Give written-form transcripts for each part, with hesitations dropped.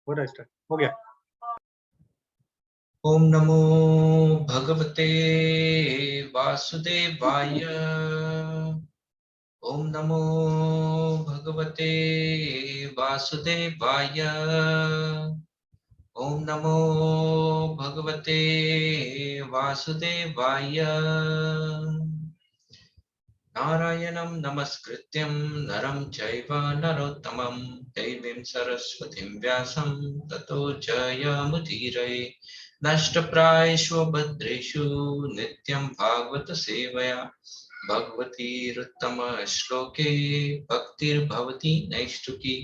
हो रहा है स्टार्ट, हो गया। ओम नमो भगवते वासुदेवाय। ओम नमो भगवते वासुदेवाय। ओम नमो भगवते वासुदेवाय। नारायणं नमस्कृत्यं नरं चैव नरोत्तमं देवीं सरस्वतीं व्यासं ततो जयमुदीरये। नष्टप्रायेषु भद्रेषु नित्यं भागवत सेवया भगवतीरुत्तमश्लोके भक्तिर्भवति नैष्ठुकी।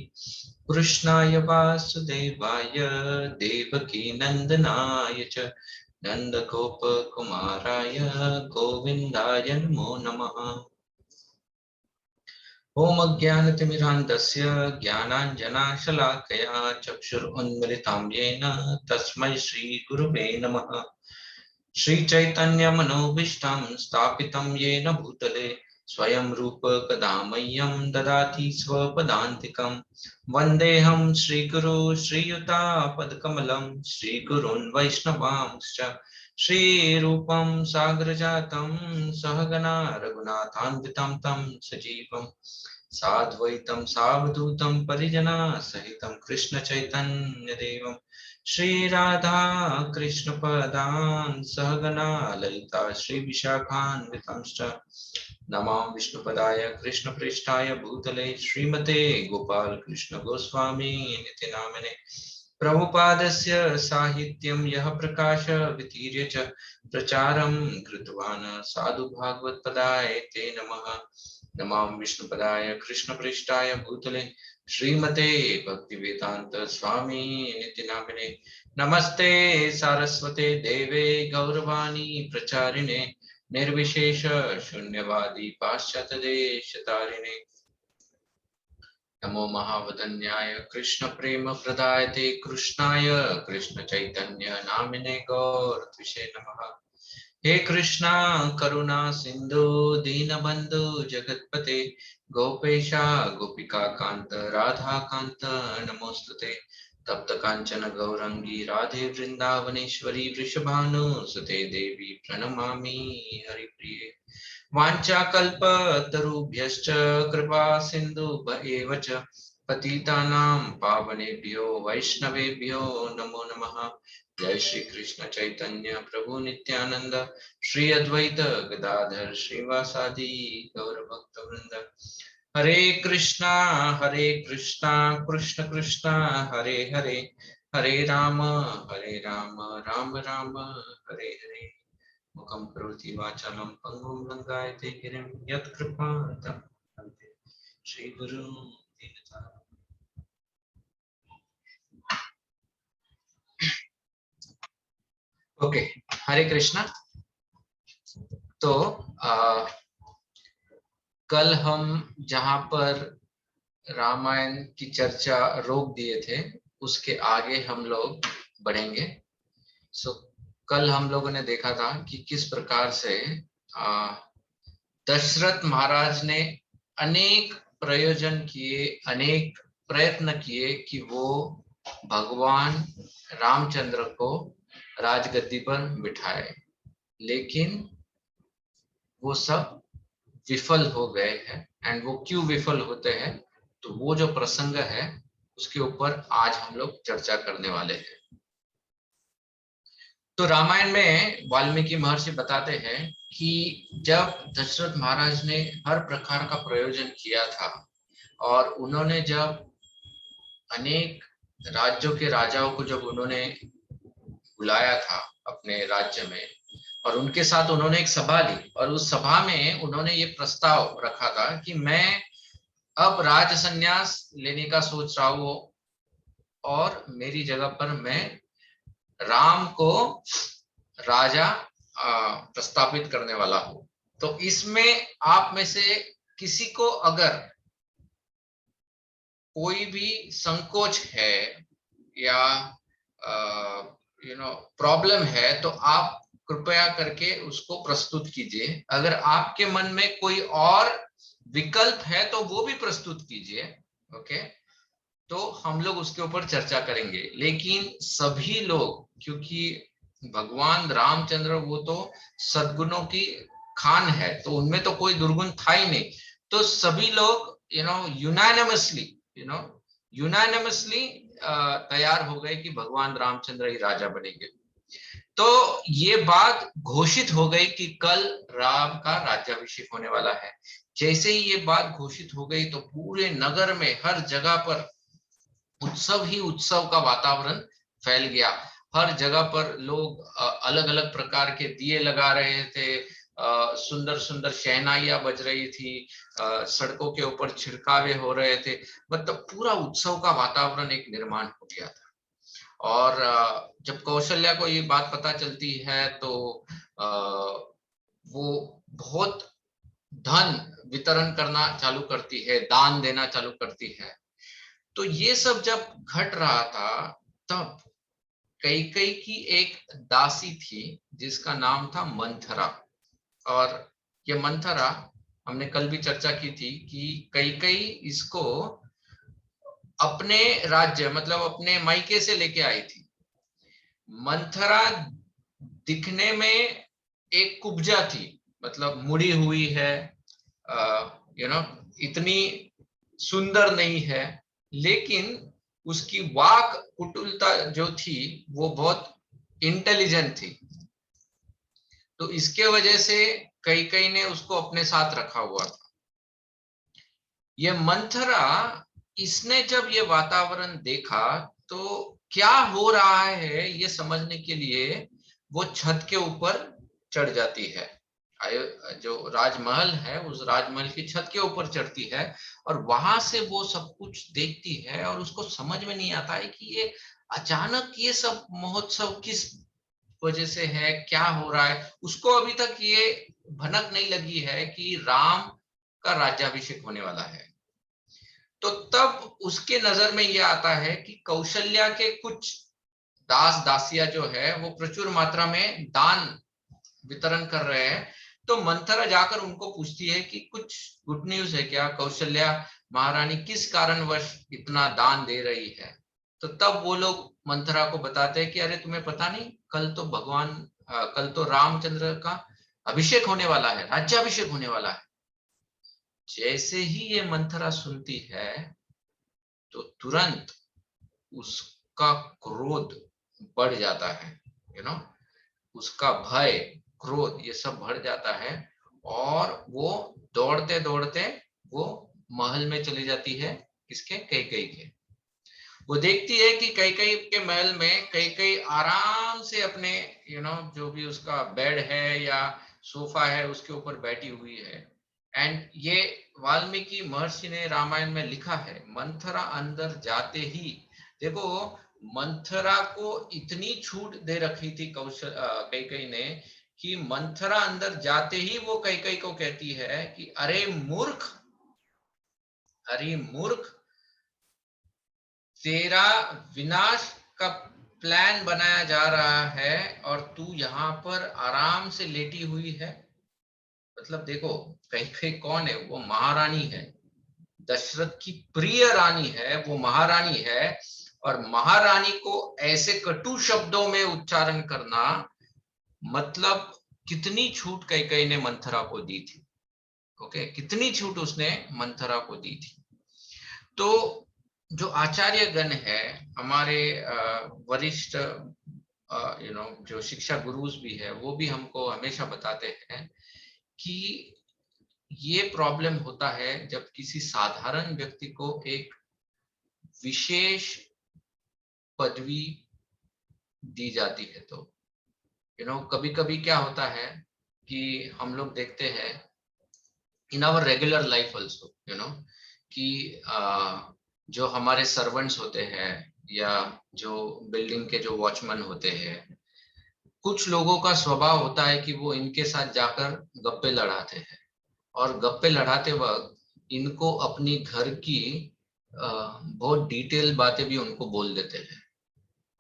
कृष्णाय वासुदेवाय देवकी नन्दनाय च नन्दगोपकुमाराय गोविन्दाय नमो नमः। ओम अज्ञानतिमिरान्धस्य ज्ञानाञ्जनाशलाकया चक्षुरुन्मिलितं येन तस्मै श्रीगुरुवे नमः। श्रीचैतन्यमनोभीष्टं स्थापितं येन भूतले स्वयं रूप कदा मह्यं ददाति स्वपदान्तिकं। वन्देऽहं श्रीगुरु श्रीयुतापदकमलं श्रीगुरून् वैष्णवांश्च श्रीरूपं साग्रजातं सहगना रघुनाथान्वितं तं सजीवं साद्वैतं सावधूतं परिजना सहितं कृष्ण चैतन्य देवं श्री राधा कृष्ण पदान् सहगना ललिता श्री विशाखान्वितांश्च नमां विष्णुपदाय कृष्ण पृष्ठाय भूतले श्रीमते गोपाल कृष्ण गोस्वामी नित्य नामिने प्रभुपादस्य साहित्यं यः प्रकाश वितीर्य च प्रचारं कृतवान् साधु भागवत पदाय ते नमः। नमां विष्णुपदाय कृष्ण पृष्ठाय भूतले श्रीमते भक्तिवेदांत स्वामी नित्य नामिने नमस्ते सारस्वते देवे गौरवाणी प्रचारिणे निर्विशेष शून्यवादी पाश्चात्य देश तारिणे नमो महावदन्याय कृष्ण प्रेम प्रदायते कृष्णाय कृष्ण चैतन्य नामिने गौरत्विषे नमः। हे कृष्णा करुणा सिंधु दीनबंधु जगतपते गोपेशा गोपिका कांत राधा कांत नमोस्तुते। तप्त कांचन गौरंगी राधे वृंदावनेश्वरी वृषभानुसुते देवी प्रणमामि हरिप्रिये। वाञ्छाकल्पतरुभ्यश्च कृपा सिन्धुभ्येव च पतितानां पावनेभ्यो वैष्णवेभ्यो नमो नमः। जय श्री कृष्ण चैतन्य प्रभु नित्यानंद श्री अद्वैत गदाधर श्रीवासादि गौर भक्त वृंद। हरे कृष्णा कृष्ण कृष्ण हरे हरे हरे राम राम राम हरे हरे। मुखं करोति वाचालं पंगुं लङ्घयते गिरिं यत्कृपातं वन्दे श्रीगुरुं दीनतां। ओके, हरे कृष्णा। तो कल हम जहां पर रामायण की चर्चा रोक दिए थे उसके आगे हम लोग बढ़ेंगे। कल हम लोगों ने देखा था कि किस प्रकार से दशरथ महाराज ने अनेक प्रयोजन किए, अनेक प्रयत्न किए कि वो भगवान रामचंद्र को राजगद्दी पर बिठाए, लेकिन वो सब विफल हो गए हैं। एंड वो क्यों विफल होते हैं, तो वो जो प्रसंग है उसके ऊपर आज हम लोग चर्चा करने वाले हैं। तो रामायण में वाल्मीकि महर्षि बताते हैं कि जब दशरथ महाराज ने हर प्रकार का प्रयोजन किया था और उन्होंने जब अनेक राज्यों के राजाओं को जब उन्होंने बुलाया था अपने राज्य में और उनके साथ उन्होंने एक सभा ली और उस सभा में उन्होंने ये प्रस्ताव रखा था कि मैं अब राज संन्यास लेने का सोच रहा हूं और मेरी जगह पर मैं राम को राजा प्रस्तापित करने वाला हूं। तो इसमें आप में से किसी को अगर कोई भी संकोच है या प्रॉब्लम है तो आप कृपया करके उसको प्रस्तुत कीजिए। अगर आपके मन में कोई और विकल्प है तो वो भी प्रस्तुत कीजिए। ओके, तो हम लोग उसके ऊपर चर्चा करेंगे। लेकिन सभी लोग, क्योंकि भगवान रामचंद्र वो तो सद्गुणों की खान है, तो उनमें तो कोई दुर्गुण था ही नहीं। तो सभी लोग यूनानिमसली यू नो यूनानिमसली तैयार हो गए कि भगवान रामचंद्र ही राजा बनेंगे। तो ये बात घोषित हो गई कि कल राम का राज्याभिषेक होने वाला है। जैसे ही ये बात घोषित हो गई तो पूरे नगर में हर जगह पर उत्सव ही उत्सव का वातावरण फैल गया। हर जगह पर लोग अलग अलग प्रकार के दिए लगा रहे थे, सुंदर सुंदर शहनाइयां बज रही थी, सड़कों के ऊपर छिड़कावे हो रहे थे। मतलब पूरा उत्सव का वातावरण एक निर्माण हो गया था। और जब कौशल्या को ये बात पता चलती है तो वो बहुत धन वितरण करना चालू करती है, दान देना चालू करती है। तो ये सब जब घट रहा था, तब कैकेयी की एक दासी थी जिसका नाम था मंथरा। और ये मंथरा, हमने कल भी चर्चा की थी कि कैकेयी इसको अपने राज्य मतलब अपने मायके से लेके आई थी। मंथरा दिखने में एक कुब्जा थी, मतलब मुड़ी हुई है, इतनी सुंदर नहीं है, लेकिन उसकी वाक कुटिलता जो थी वो बहुत इंटेलिजेंट थी। तो इसके वजह से कैकेयी ने उसको अपने साथ रखा हुआ था। ये मंथरा, इसने जब ये वातावरण देखा तो क्या हो रहा है ये समझने के लिए वो छत के ऊपर चढ़ जाती है। जो राजमहल है उस राजमहल की छत के ऊपर चढ़ती है और वहां से वो सब कुछ देखती है और उसको समझ में नहीं आता है कि ये अचानक ये सब महोत्सव किस वजह से है, क्या हो रहा है। उसको अभी तक ये भनक नहीं लगी है कि राम का राज्याभिषेक होने वाला है। तो तब उसके नजर में यह आता है कि कौशल्या के कुछ दास दासियां जो है वो प्रचुर मात्रा में दान वितरण कर रहे हैं। तो मंथरा जाकर उनको पूछती है कि कुछ गुड न्यूज है क्या, कौशल्या महारानी किस कारणवश इतना दान दे रही है। तो तब वो लोग मंथरा को बताते हैं कि अरे तुम्हें पता नहीं, कल तो रामचंद्र का अभिषेक होने वाला है, राज्याभिषेक होने वाला है। जैसे ही ये मंथरा सुनती है तो तुरंत उसका क्रोध बढ़ जाता है, उसका भय, क्रोध, ये सब बढ़ जाता है। और वो दौड़ते दौड़ते वो महल में चली जाती है, किसके, कैकेयी के। वो देखती है कि कैकेयी के महल में कैकेयी आराम से अपने जो भी उसका बेड है या सोफा है उसके ऊपर बैठी हुई है। एंड ये वाल्मीकि महर्षि ने रामायण में लिखा है, मंथरा अंदर जाते ही, देखो मंथरा को इतनी छूट दे रखी थी कैकेयी ने कि मंथरा अंदर जाते ही वो कैकेयी को कहती है कि अरे मूर्ख, अरे मूर्ख, तेरा विनाश का प्लान बनाया जा रहा है और तू यहाँ पर आराम से लेटी हुई है। मतलब देखो कैकेयी कौन है, वो महारानी है, दशरथ की प्रिय रानी है, वो महारानी है। और महारानी को ऐसे कटु शब्दों में उच्चारण करना, मतलब कितनी छूट कैकेयी ने मंथरा को दी थी। ओके, कितनी छूट उसने मंथरा को दी थी। तो जो आचार्य गण है, हमारे वरिष्ठ जो शिक्षा गुरुज भी है, वो भी हमको हमेशा बताते हैं कि ये प्रॉब्लम होता है जब किसी साधारण व्यक्ति को एक विशेष पदवी दी जाती है। तो कभी कभी क्या होता है कि हम लोग देखते हैं in our regular life also, कि जो हमारे सर्वेंट्स होते हैं या जो बिल्डिंग के जो वॉचमैन होते हैं, कुछ लोगों का स्वभाव होता है कि वो इनके साथ जाकर गप्पे लड़ाते हैं और गप्पे लड़ाते वक्त इनको अपनी घर की बहुत डिटेल बातें भी उनको बोल देते हैं।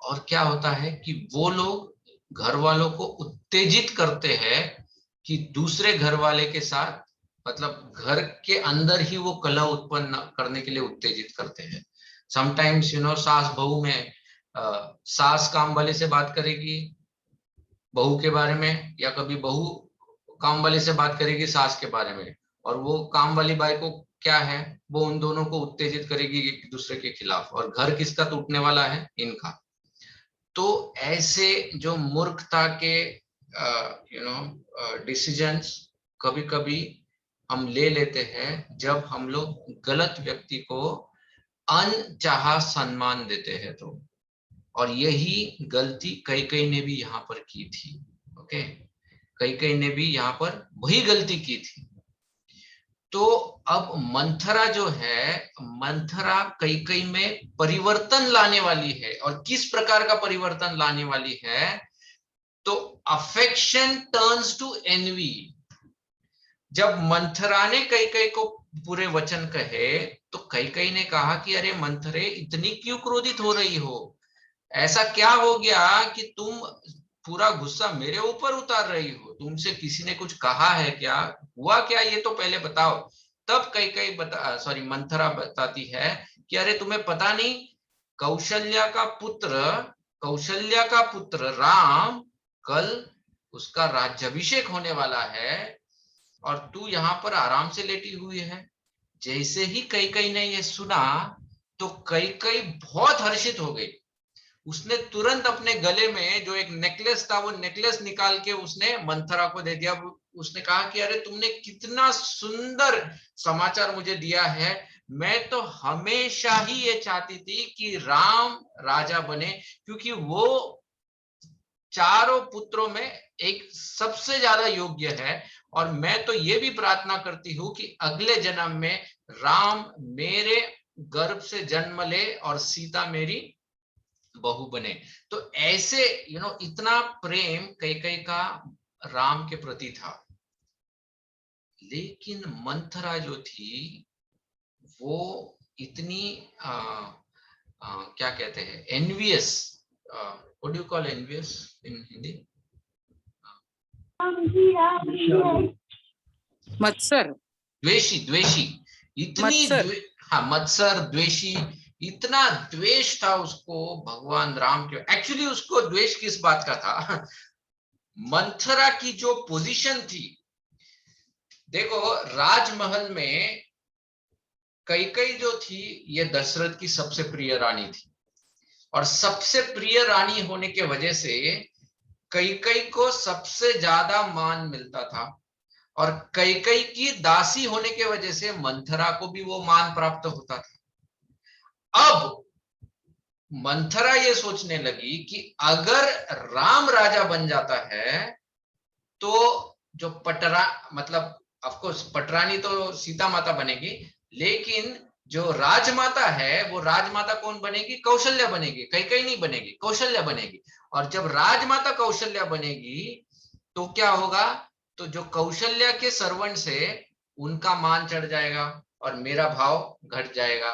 और क्या होता है कि वो लोग घर वालों को उत्तेजित करते हैं कि दूसरे घर वाले के साथ, मतलब घर के अंदर ही वो कलह उत्पन्न करने के लिए उत्तेजित करते हैं। समटाइम्स सास बहू में सास काम वाले से बात करेगी बहू के बारे में, या कभी बहू काम वाले से बात करेगी सास के बारे में, और वो काम वाली बाई को क्या है, वो उन दोनों को उत्तेजित करेगी एक दूसरे के खिलाफ, और घर किसका टूटने वाला है, इनका। तो ऐसे जो मूर्खता के डिसीजंस कभी कभी हम ले लेते हैं जब हम लोग गलत व्यक्ति को अनचाहा सम्मान देते हैं। तो और यही गलती कई ने भी यहाँ पर की थी। ओके, कई ने भी यहाँ पर वही गलती की थी। तो अब मंथरा जो है, मंथरा कई में परिवर्तन लाने वाली है, और किस प्रकार का परिवर्तन लाने वाली है, तो अफेक्शन टर्न्स टू एनवी। जब मंथरा ने कई को पूरे वचन कहे, तो कई ने कहा कि अरे मंथरे, इतनी क्यों क्रोधित हो रही हो, ऐसा क्या हो गया कि तुम पूरा गुस्सा मेरे ऊपर उतार रही हो, तुमसे किसी ने कुछ कहा है क्या, हुआ क्या, ये तो पहले बताओ। तब मंथरा बताती है कि अरे तुम्हें पता नहीं, कौशल्या का पुत्र राम कल उसका राज्याभिषेक होने वाला है, और तू यहाँ पर आराम से लेटी हुई है। जैसे ही कई ने ये सुना, तो कई बहुत हर्षित हो गई। उसने तुरंत अपने गले में जो एक नेकलेस था, वो नेकलेस निकाल के उसने मंथरा को दे दिया। उसने कहा कि अरे तुमने कितना सुंदर समाचार मुझे दिया है, मैं तो हमेशा ही ये चाहती थी कि राम राजा बने, क्योंकि वो चारों पुत्रों में एक सबसे ज्यादा योग्य है, और मैं तो ये भी प्रार्थना करती हूँ कि अगले जन्म में राम मेरे गर्भ से जन्म ले और सीता मेरी बहू बने। तो ऐसे इतना प्रेम कई का राम के प्रति था। लेकिन मंथरा जो थी, वो इतनी क्या कहते हैं, envious, what do you call envious in Hindi, मत्सर, द्वेषी इतनी मत्सर। हाँ, मत्सर, द्वेषी, इतना द्वेष था उसको भगवान राम के। एक्चुअली उसको द्वेष किस बात का था, मंथरा की जो पोजीशन थी, देखो राजमहल में कई जो थी, ये दशरथ की सबसे प्रिय रानी थी, और सबसे प्रिय रानी होने के वजह से कई को सबसे ज्यादा मान मिलता था, और कई की दासी होने के वजह से मंथरा को भी वो मान प्राप्त होता था। अब मंथरा ये सोचने लगी कि अगर राम राजा बन जाता है, तो जो मतलब ऑफकोर्स पटरानी तो सीता माता बनेगी, लेकिन जो राजमाता है, वो राजमाता कौन बनेगी, कौशल्या बनेगी, कई नहीं बनेगी, कौशल्या बनेगी। और जब राजमाता कौशल्या बनेगी, तो क्या होगा, तो जो कौशल्या के सर्वेंट्स है, उनका मान चढ़ जाएगा और मेरा भाव घट जाएगा।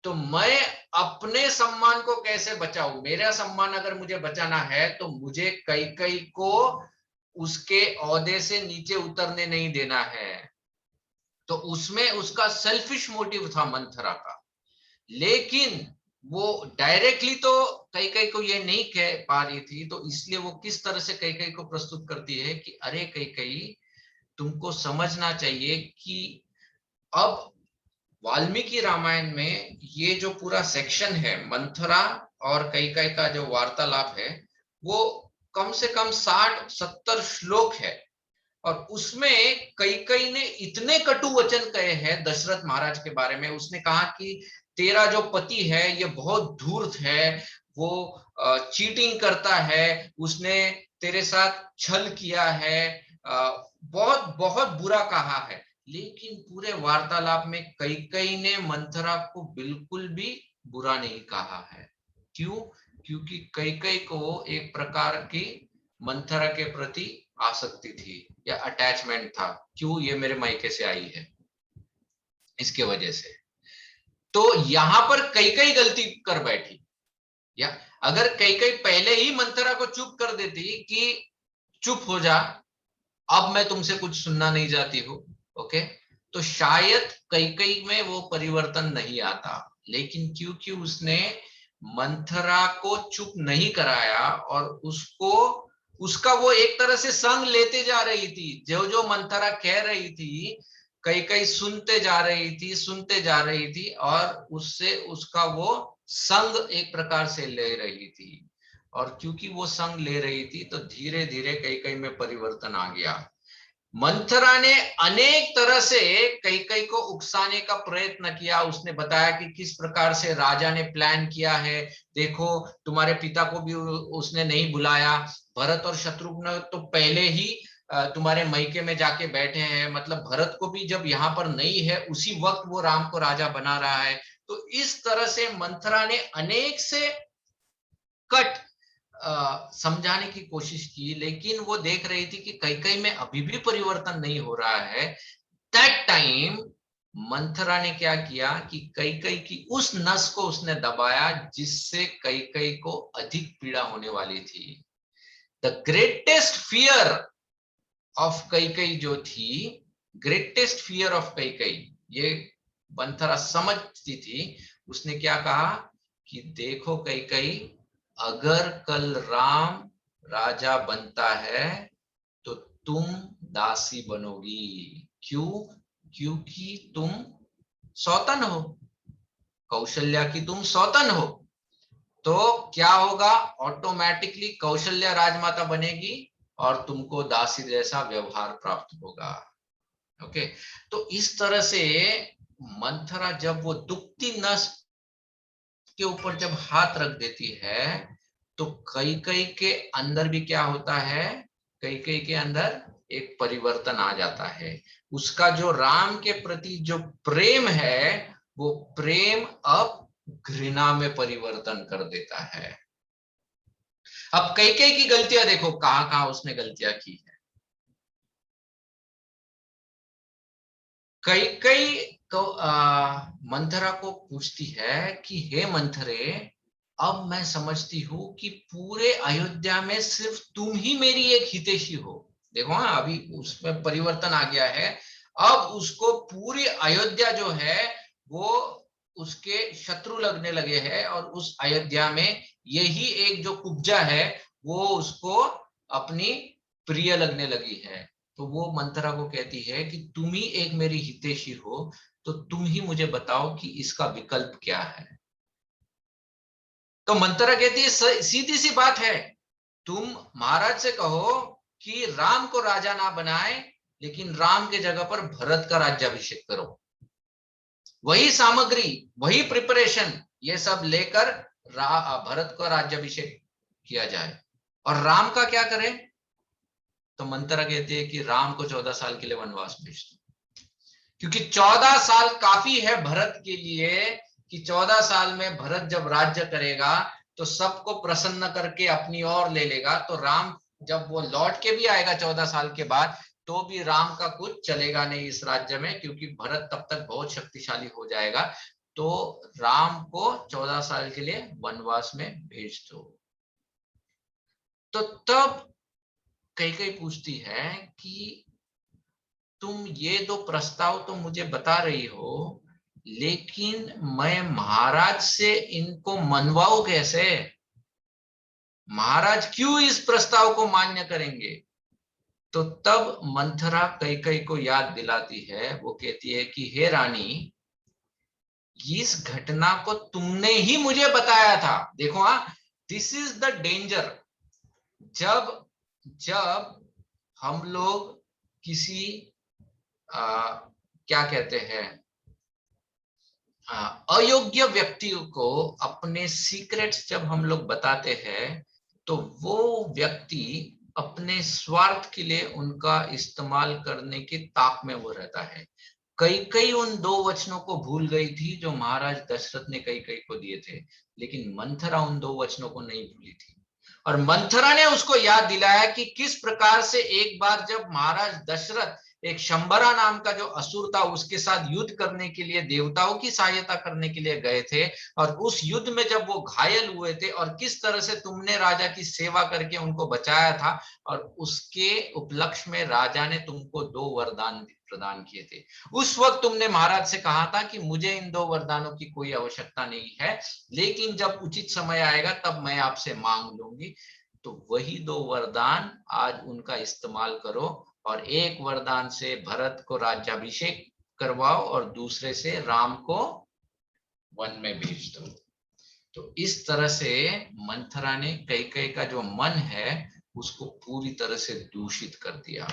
तो मैं अपने सम्मान को कैसे बचाऊं, मेरा सम्मान अगर मुझे बचाना है, तो मुझे कई को उसके ओहदे से नीचे उतरने नहीं देना है। तो उसमें उसका सेल्फिश मोटिव था मंथरा का। लेकिन वो डायरेक्टली तो कई को ये नहीं कह पा रही थी, तो इसलिए वो किस तरह से कई को प्रस्तुत करती है कि अरे कई, तुमको समझना चाहिए कि अब वाल्मीकि रामायण में ये जो पूरा सेक्शन है, मंथरा और कई का जो वार्तालाप है, वो कम से कम 60-70 श्लोक है, और उसमें कई ने इतने कटु वचन कहे हैं दशरथ महाराज के बारे में। उसने कहा कि तेरा जो पति है ये बहुत धूर्त है, वो चीटिंग करता है, उसने तेरे साथ छल किया है, बहुत बहुत बुरा कहा है। लेकिन पूरे वार्तालाप में कई ने मंथरा को बिल्कुल भी बुरा नहीं कहा है। क्यों? क्योंकि कई को एक प्रकार की मंथरा के प्रति आसक्ति थी या अटैचमेंट था। क्यों? ये मेरे मायके से आई है, इसके वजह से। तो यहां पर कई गलती कर बैठी, या अगर कई पहले ही मंथरा को चुप कर देती कि चुप हो जा, अब मैं तुमसे कुछ सुनना नहीं चाहती हूँ, ओके, तो शायद कई में वो परिवर्तन नहीं आता। लेकिन क्योंकि उसने मंथरा को चुप नहीं कराया और उसको उसका वो एक तरह से संग लेते जा रही थी, जो जो मंथरा कह रही थी कई कई सुनते जा रही थी और उससे उसका वो संग एक प्रकार से ले रही थी। और क्योंकि वो संग ले रही थी तो धीरे धीरे कई कई में परिवर्तन आ गया। मंथरा ने अनेक तरह से कई कई को उकसाने का प्रयत्न किया। उसने बताया कि किस प्रकार से राजा ने प्लान किया है, देखो तुम्हारे पिता को भी उसने नहीं बुलाया, भरत और शत्रुघ्न तो पहले ही तुम्हारे मैके में जाके बैठे हैं, मतलब भरत को भी जब यहाँ पर नहीं है उसी वक्त वो राम को राजा बना रहा है। तो इस तरह से मंथरा ने अनेक से कट समझाने की कोशिश की, लेकिन वो देख रही थी कि कई कई में अभी भी परिवर्तन नहीं हो रहा है। दैट टाइम मंथरा ने क्या किया कि कई कई की उस नस को उसने दबाया जिससे कई कई को अधिक पीड़ा होने वाली थी। द ग्रेटेस्ट फियर ऑफ कई कई जो थी, ग्रेटेस्ट फियर ऑफ कई कई, ये मंथरा समझती थी। उसने क्या कहा कि देखो कई कई, अगर कल राम राजा बनता है तो तुम दासी बनोगी। क्यों? क्योंकि तुम सौतन हो, कौशल्या की तुम सौतन हो, तो क्या होगा, ऑटोमेटिकली कौशल्या राजमाता बनेगी और तुमको दासी जैसा व्यवहार प्राप्त होगा। ओके, तो इस तरह से मंथरा जब वो दुखती नस के ऊपर जब हाथ रख देती है तो कई कई के अंदर भी क्या होता है, कई कई के अंदर एक परिवर्तन आ जाता है। उसका जो राम के प्रति जो प्रेम है वो प्रेम अब घृणा में परिवर्तन कर देता है। अब कई कई की गलतियां देखो, कहां कहां उसने गलतियां की है। कई कई तो मंथरा को पूछती है कि हे मंथरे, अब मैं समझती हूं कि पूरे अयोध्या में सिर्फ तुम ही मेरी एक हितैषी हो। देखो हाँ, अभी उसमें परिवर्तन आ गया है। अब उसको पूरी अयोध्या जो है वो उसके शत्रु लगने लगे हैं और उस अयोध्या में यही एक जो कुब्जा है वो उसको अपनी प्रिय लगने लगी है। तो वो मंथरा को कहती है कि तुम ही एक मेरी हितैषी हो, तो तुम ही मुझे बताओ कि इसका विकल्प क्या है। तो मंथरा कहती है सीधी सी बात है, तुम महाराज से कहो कि राम को राजा ना बनाए, लेकिन राम के जगह पर भरत का राज्याभिषेक करो। वही सामग्री, वही प्रिपरेशन, ये सब लेकर भरत का राज्याभिषेक किया जाए। और राम का क्या करें? तो मंथरा कहती है कि राम को 14 साल के लिए वनवास भेज दो, क्योंकि 14 साल काफी है भरत के लिए कि 14 साल में भरत जब राज्य करेगा तो सबको प्रसन्न करके अपनी ओर ले लेगा। तो राम जब वो लौट के भी आएगा 14 साल के बाद तो भी राम का कुछ चलेगा नहीं इस राज्य में, क्योंकि भरत तब तक बहुत शक्तिशाली हो जाएगा। तो राम को 14 साल के लिए वनवास में भेज दो। तो तब कई कई पूछती है कि तुम ये दो प्रस्ताव तो मुझे बता रही हो, लेकिन मैं महाराज से इनको मनवाऊं कैसे? महाराज क्यों इस प्रस्ताव को मान्य करेंगे? तो तब मंथरा कई कई को याद दिलाती है, वो कहती है कि हे रानी, इस घटना को तुमने ही मुझे बताया था। देखो हाँ, दिस इज द डेंजर। जब जब हम लोग किसी क्या कहते हैं अयोग्य व्यक्ति को अपने सीक्रेट्स जब हम लोग बताते हैं तो वो व्यक्ति अपने स्वार्थ के लिए उनका इस्तेमाल करने के ताक में वो रहता है। कई कई उन दो वचनों को भूल गई थी जो महाराज दशरथ ने कई कई को दिए थे, लेकिन मंथरा उन दो वचनों को नहीं भूली थी। और मंथरा ने उसको याद दिलाया कि किस प्रकार से एक बार जब महाराज दशरथ एक शंबरा नाम का जो असुर था उसके साथ युद्ध करने के लिए, देवताओं की सहायता करने के लिए गए थे, और उस युद्ध में जब वो घायल हुए थे और किस तरह से तुमने राजा की सेवा करके उनको बचाया था, और उसके उपलक्ष्य में राजा ने तुमको 2 वरदान प्रदान किए थे। उस वक्त तुमने महाराज से कहा था कि मुझे इन 2 वरदानों की कोई आवश्यकता नहीं है, लेकिन जब उचित समय आएगा तब मैं आपसे मांग लूंगी। तो वही 2 वरदान आज उनका इस्तेमाल करो, और एक वरदान से भरत को राज्याभिषेक करवाओ और दूसरे से राम को वन में भेज दो। तो इस तरह से मंथरा ने कैकेयी का जो मन है उसको पूरी तरह से दूषित कर दिया।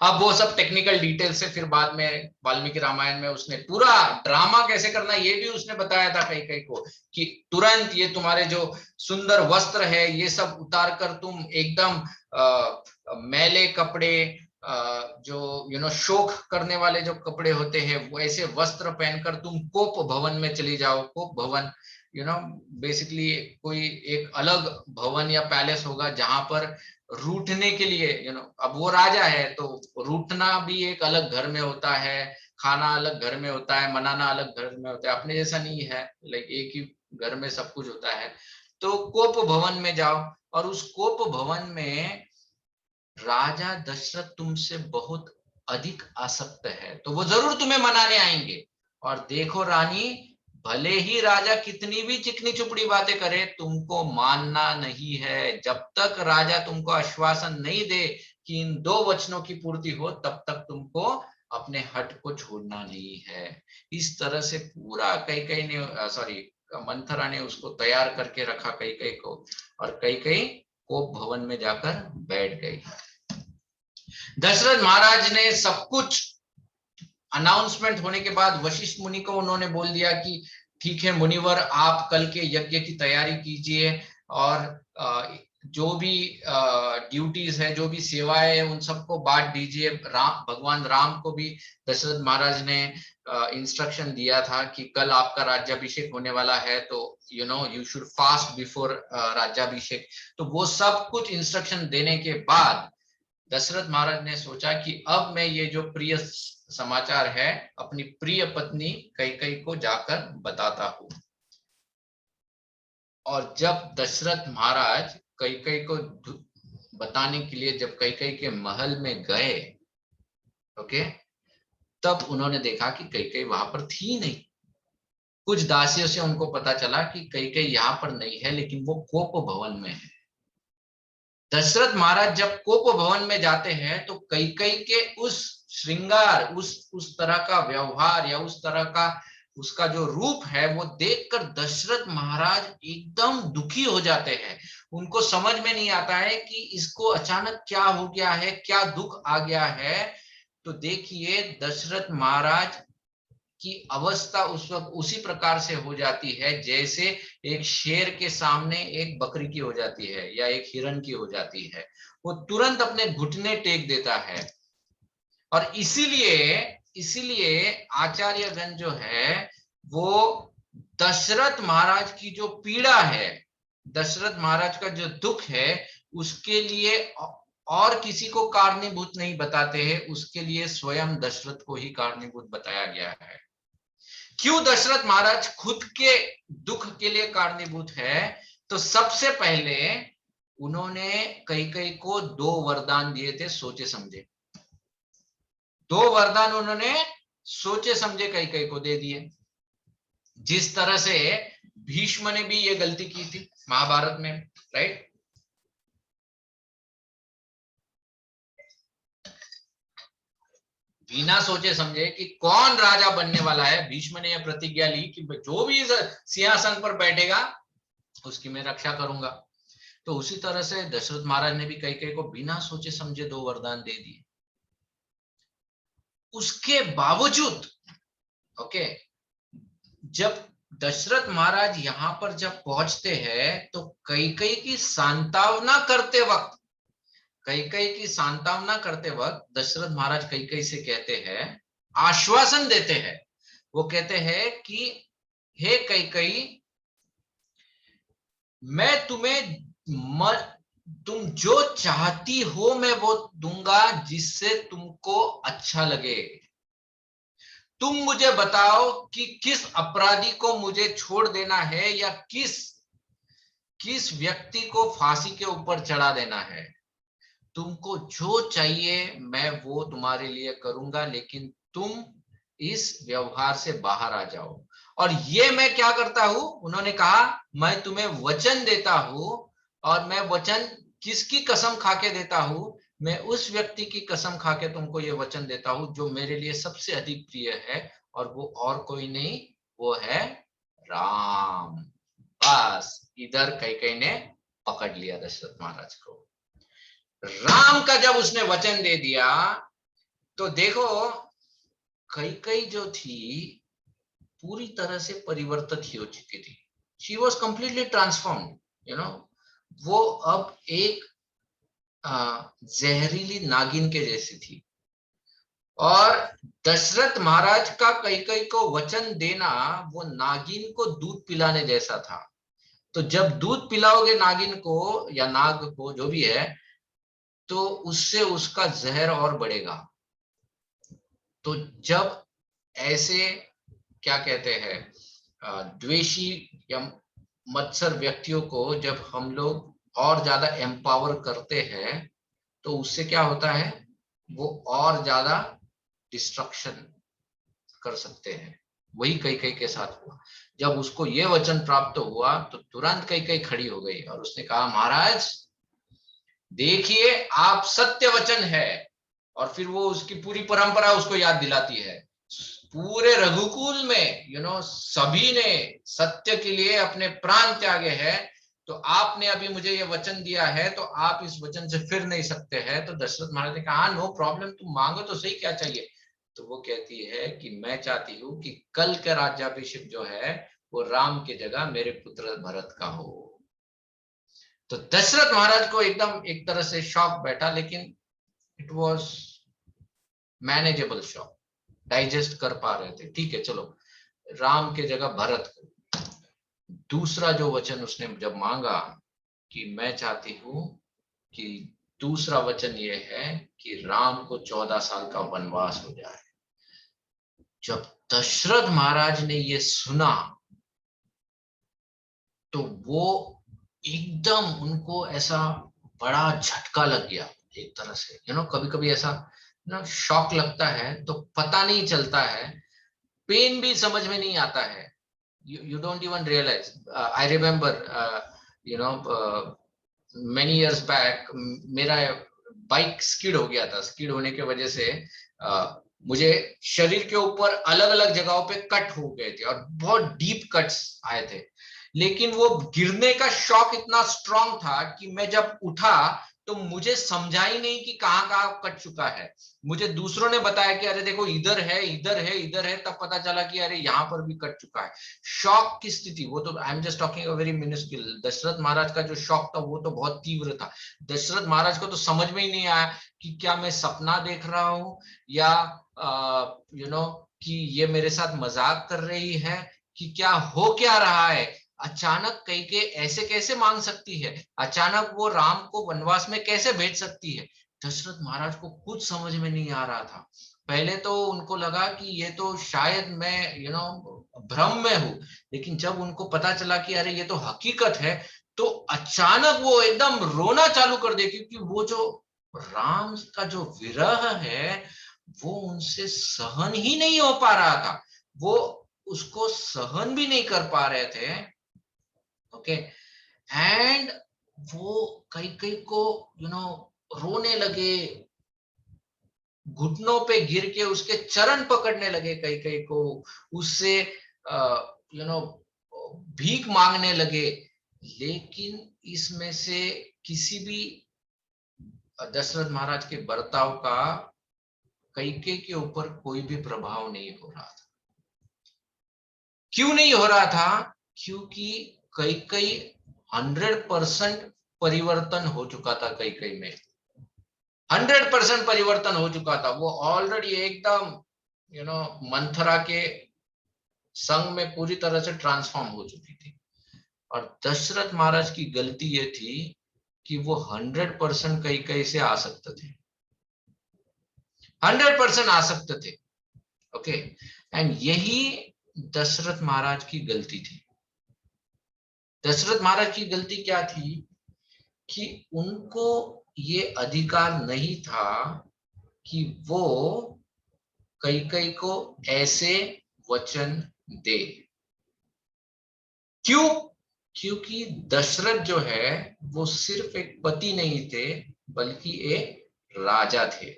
अब वो सब टेक्निकल डिटेल से फिर बाद में वाल्मीकि रामायण में उसने पूरा ड्रामा कैसे करना ये भी उसने बताया था कैकेयी को, कि तुरंत ये तुम्हारे जो सुंदर वस्त्र है ये सब उतार कर तुम एकदम मैले कपड़े, जो शोक करने वाले जो कपड़े होते हैं वो ऐसे वस्त्र पहनकर तुम कोप भवन में चली जाओ। कोप भवन बेसिकली कोई एक अलग भवन या पैलेस होगा जहां पर रूठने के लिए अब वो राजा है तो रूठना भी एक अलग घर में होता है, खाना अलग घर में होता है, मनाना अलग घर में होता है, अपने जैसा नहीं है, लाइक एक ही घर में सब कुछ होता है। तो कोप भवन में जाओ, और उस कोप भवन में राजा दशरथ तुमसे बहुत अधिक आसक्त है, तो वो जरूर तुम्हें मनाने आएंगे। और देखो रानी, भले ही राजा कितनी भी चिकनी चुपड़ी बातें करे, तुमको मानना नहीं है। जब तक राजा तुमको आश्वासन नहीं दे कि इन 2 वचनों की पूर्ति हो, तब तक तुमको अपने हट को छोड़ना नहीं है। इस तरह से पूरा कैकेयी ने मंथरा ने उसको तैयार करके रखा कैकेयी को, और कैकेयी कोप भवन में जाकर बैठ गई। दशरथ महाराज ने सब कुछ अनाउंसमेंट होने के बाद वशिष्ठ मुनि को उन्होंने बोल दिया कि ठीक है मुनिवर, आप कल के यज्ञ की तैयारी कीजिए, और जो भी ड्यूटीज है, जो भी सेवाएं है, उन सबको बांट दीजिए। भगवान राम को भी दशरथ महाराज ने इंस्ट्रक्शन दिया था कि कल आपका राज्याभिषेक होने वाला है, तो यू शुड फास्ट बिफोर राज्याभिषेक। तो वो सब कुछ इंस्ट्रक्शन देने के बाद दशरथ महाराज ने सोचा कि अब मैं ये जो प्रिय समाचार है अपनी प्रिय पत्नी कैकेयी को जाकर बताता हूं। और जब दशरथ महाराज कैकेयी को बताने के लिए जब कैकेयी के महल में गए, ओके, तब उन्होंने देखा कि कैकेयी वहां पर थी नहीं। कुछ दासियों से उनको पता चला कि कैकेयी यहाँ पर नहीं है, लेकिन वो कोप भवन में है। दशरथ महाराज जब कोप भवन में जाते हैं तो कैकेयी के उस श्रृंगार, उस तरह का व्यवहार या उस तरह का उसका जो रूप है वो देखकर दशरथ महाराज एकदम दुखी हो जाते हैं। उनको समझ में नहीं आता है कि इसको अचानक क्या हो गया है, क्या दुख आ गया है। तो देखिए दशरथ महाराज की अवस्था उस वक्त उसी प्रकार से हो जाती है जैसे एक शेर के सामने एक बकरी की हो जाती है या एक हिरण की हो जाती है। वो तुरंत अपने घुटने टेक देता है। और इसीलिए आचार्यगण जो है वो दशरथ महाराज की जो पीड़ा है, दशरथ महाराज का जो दुख है, उसके लिए और किसी को कारणीभूत नहीं बताते हैं, उसके लिए स्वयं दशरथ को ही कारणीभूत बताया गया है। क्यों दशरथ महाराज खुद के दुख के लिए कारणीभूत है? तो सबसे पहले उन्होंने कैकेयी को 2 वरदान दिए थे, सोचे समझे। 2 वरदान उन्होंने सोचे समझे कैकेयी को दे दिए। जिस तरह से भीष्म ने भी ये गलती की थी महाभारत में, राइट? बिना सोचे समझे कि कौन राजा बनने वाला है, भीष्म ने यह प्रतिज्ञा ली कि जो भी सिंहासन पर बैठेगा उसकी मैं रक्षा करूंगा। तो उसी तरह से दशरथ महाराज ने भी कैकेयी को बिना सोचे समझे 2 वरदान दे दिए। उसके बावजूद ओके, जब दशरथ महाराज यहां पर जब पहुंचते हैं तो कैकेयी की सांत्वना करते वक्त दशरथ महाराज कैकेयी से कहते हैं, आश्वासन देते हैं। वो कहते हैं कि हे कैकेयी, मैं तुम्हें तुम जो चाहती हो मैं वो दूंगा जिससे तुमको अच्छा लगे। तुम मुझे बताओ कि किस अपराधी को मुझे छोड़ देना है या किस किस व्यक्ति को फांसी के ऊपर चढ़ा देना है। तुमको जो चाहिए मैं वो तुम्हारे लिए करूंगा, लेकिन तुम इस व्यवहार से बाहर आ जाओ। और ये मैं क्या करता हूं, उन्होंने कहा, मैं तुम्हें वचन देता हूं। और मैं वचन किसकी कसम खाके देता हूं? मैं उस व्यक्ति की कसम खाके तुमको ये वचन देता हूं जो मेरे लिए सबसे अधिक प्रिय है, और वो और कोई नहीं, वो है राम। बस इधर कैकेयी ने पकड़ लिया दशरथ महाराज को। राम का जब उसने वचन दे दिया तो देखो, कैकेयी जो थी पूरी तरह से परिवर्तित हो चुकी थी। She was completely transformed, you know. वो अब एक जहरीली नागिन के जैसी थी। और दशरथ महाराज का कैकेयी को वचन देना वो नागिन को दूध पिलाने जैसा था। तो जब दूध पिलाओगे नागिन को या नाग को, जो भी है, तो उससे उसका जहर और बढ़ेगा। तो जब ऐसे, क्या कहते हैं, द्वेषी या मत्सर व्यक्तियों को जब हम लोग और ज्यादा एम्पावर करते हैं तो उससे क्या होता है, वो और ज्यादा डिस्ट्रक्शन कर सकते हैं। वही कैकेयी के साथ हुआ। जब उसको ये वचन प्राप्त हुआ तो तुरंत कैकेयी खड़ी हो गई और उसने कहा, महाराज देखिए, आप सत्य वचन है। और फिर वो उसकी पूरी परंपरा उसको याद दिलाती है। पूरे रघुकुल में सभी ने सत्य के लिए अपने प्राण त्यागे हैं। तो आपने अभी मुझे ये वचन दिया है तो आप इस वचन से फिर नहीं सकते हैं। तो दशरथ महाराज ने कहा, नो प्रॉब्लम, तुम मांगो तो सही, क्या चाहिए? तो वो कहती है कि मैं चाहती हूँ कि कल का राज्याभिषेक जो है वो राम की जगह मेरे पुत्र भरत का हो। तो दशरथ महाराज को एकदम एक तरह से शॉक बैठा, लेकिन it was manageable shock, digest कर पा रहे थे। ठीक है, चलो, राम के जगह भरत को। दूसरा जो वचन उसने जब मांगा कि मैं चाहती हूं कि, दूसरा वचन ये है कि राम को 14 साल का वनवास हो जाए। जब दशरथ महाराज ने ये सुना तो वो एकदम, उनको ऐसा बड़ा झटका लग गया एक तरह से। कभी कभी ऐसा शॉक लगता है तो पता नहीं चलता है, पेन भी समझ में नहीं आता है। you don't even realize. I remember, many years back, मेरा बाइक स्किड हो गया था। स्किड होने की वजह से मुझे शरीर के ऊपर अलग अलग जगहों पे कट हो गए थे और बहुत डीप कट्स आए थे। लेकिन वो गिरने का शॉक इतना स्ट्रांग था कि मैं जब उठा तो मुझे समझा ही नहीं कि कहां कहां कट चुका है। मुझे दूसरों ने बताया कि अरे देखो, इधर है, इधर है, इधर है, तब पता चला कि अरे यहाँ पर भी कट चुका है। शॉक की स्थिति, वो तो I am just talking a very minuscule. Dasharath Maharaj का जो शॉक था वो तो बहुत तीव्र था। दशरथ महाराज को तो समझ में ही नहीं आया कि क्या मैं सपना देख रहा हूँ या कि ये मेरे साथ मजाक कर रही है, कि क्या हो क्या रहा है। अचानक कैकेयी ऐसे कैसे मांग सकती है, अचानक वो राम को वनवास में कैसे भेज सकती है। दशरथ महाराज को कुछ समझ में नहीं आ रहा था। पहले तो उनको लगा कि ये तो शायद मैं भ्रम में हूं। लेकिन जब उनको पता चला कि अरे ये तो हकीकत है, तो अचानक वो एकदम रोना चालू कर दे, क्योंकि वो जो राम का जो विरह है वो उनसे सहन ही नहीं हो पा रहा था। वो उसको सहन भी नहीं कर पा रहे थे। ओके। एंड वो कैकेयी को रोने लगे, घुटनों पे गिर के उसके चरण पकड़ने लगे कैकेयी को, उससे भीख मांगने लगे। लेकिन इसमें से किसी भी दशरथ महाराज के बर्ताव का कैकेयी के ऊपर कोई भी प्रभाव नहीं हो रहा था। क्यों नहीं हो रहा था? क्योंकि कैकेयी 100% परिवर्तन हो चुका था। कैकेयी में 100% परिवर्तन हो चुका था। वो ऑलरेडी एकदम मंथरा के संग में पूरी तरह से ट्रांसफॉर्म हो चुकी थी। और दशरथ महाराज की गलती ये थी कि वो 100% कई से आसक्त थे, 100% आसक्त थे। ओके, एंड यही दशरथ महाराज की गलती थी। दशरथ महाराज की गलती क्या थी कि उनको ये अधिकार नहीं था कि वो कई को ऐसे वचन दे। क्यों? क्योंकि दशरथ जो है वो सिर्फ एक पति नहीं थे, बल्कि एक राजा थे।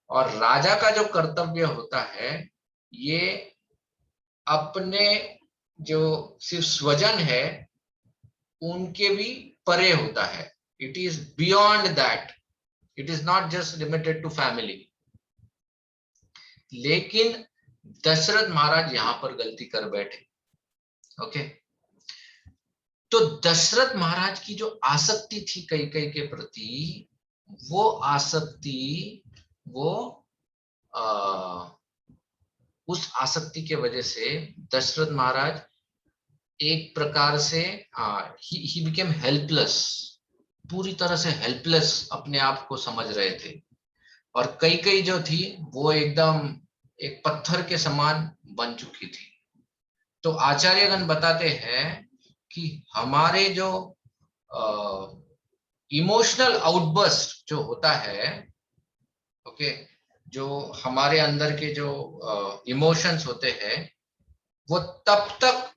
और राजा का जो कर्तव्य होता है, ये अपने जो सिर्फ स्वजन है उनके भी परे होता है। It is beyond that, it is not just limited to family. लेकिन दशरथ महाराज यहां पर गलती कर बैठे। ओके, तो दशरथ महाराज की जो आसक्ति थी कई के प्रति, वो आसक्ति वो उस आसक्ति के वजह से दशरथ महाराज एक प्रकार से ही बिकेम हेल्पलेस, पूरी तरह से हेल्पलेस अपने आप को समझ रहे थे। और कई जो थी वो एकदम एक पत्थर के समान बन चुकी थी। तो आचार्यगण बताते हैं कि हमारे जो इमोशनल आउटबर्स्ट जो होता है, ओके, जो हमारे अंदर के जो इमोशंस होते हैं, वो तब तक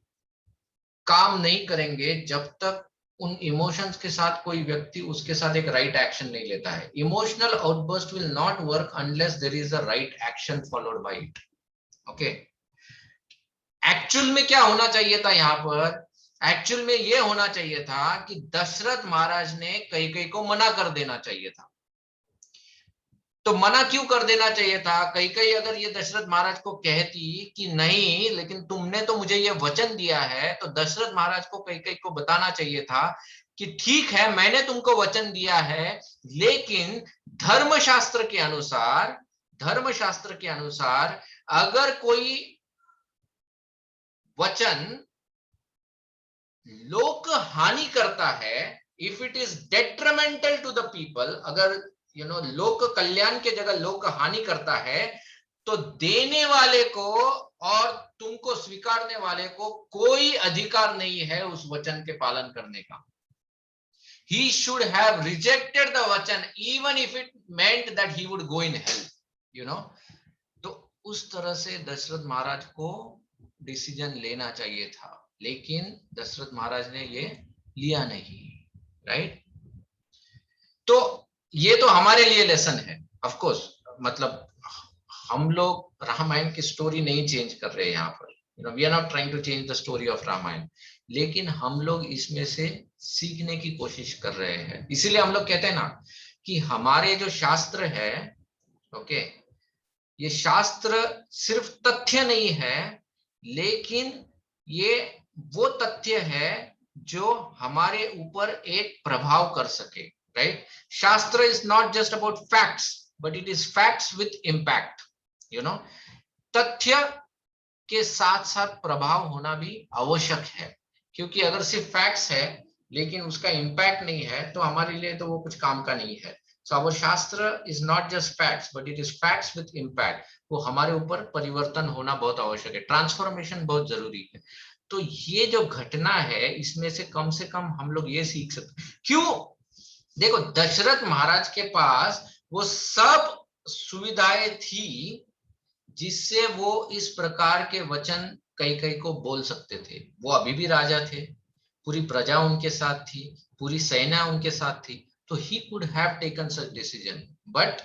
काम नहीं करेंगे जब तक उन इमोशंस के साथ कोई व्यक्ति उसके साथ एक राइट एक्शन नहीं लेता है। Emotional outburst will not work unless there is a right action followed by it. Okay, actual में क्या होना चाहिए था यहाँ पर? एक्चुअल में ये होना चाहिए था कि दशरथ महाराज ने कई को मना कर देना चाहिए था। तो मना क्यों कर देना चाहिए था? कई अगर ये दशरथ महाराज को कहती कि नहीं, लेकिन तुमने तो मुझे ये वचन दिया है, तो दशरथ महाराज को कई को बताना चाहिए था कि ठीक है, मैंने तुमको वचन दिया है, लेकिन धर्मशास्त्र के अनुसार, धर्मशास्त्र के अनुसार अगर कोई वचन लोक हानि करता है, if it is detrimental to the people, अगर लोक कल्याण के जगह लोक हानि करता है, तो देने वाले को और तुमको स्वीकारने वाले को कोई अधिकार नहीं है उस वचन के पालन करने का। He should have rejected the वचन even if it meant that he would go in hell, तो उस तरह से दशरथ महाराज को डिसीजन लेना चाहिए था, लेकिन दशरथ महाराज ने ये लिया नहीं। राइट? तो ये तो हमारे लिए लेसन है। ऑफ कोर्स, मतलब हम लोग रामायण की स्टोरी नहीं चेंज कर रहे हैं यहाँ पर, we are not trying to change the story of Ramayan, लेकिन हम लोग इसमें से सीखने की कोशिश कर रहे हैं। इसीलिए हम लोग कहते हैं ना कि हमारे जो शास्त्र है, ओके, ये शास्त्र सिर्फ तथ्य नहीं है, लेकिन ये वो तथ्य है जो हमारे ऊपर एक प्रभाव कर सके। राइट? शास्त्र is not just about facts, but it is facts with impact. तथ्य के साथ साथ प्रभाव होना भी आवश्यक है, क्योंकि अगर सिर्फ फैक्ट्स है लेकिन उसका इम्पैक्ट नहीं है, तो हमारे लिए तो वो कुछ काम का नहीं है। So our शास्त्र is not just facts, but it is facts with impact. वो हमारे ऊपर परिवर्तन होना बहुत आवश्यक है, ट्रांसफॉर्मेशन बहुत जरूरी है। तो ये जो घटना है, इसमें से कम हम लोग ये सीख सकते। क्यों? देखो, दशरथ महाराज के पास वो सब सुविधाएं थी जिससे वो इस प्रकार के वचन कई को बोल सकते थे। वो अभी भी राजा थे, पूरी प्रजा उनके साथ थी, पूरी सेना उनके साथ थी, तो he could have taken such decision, but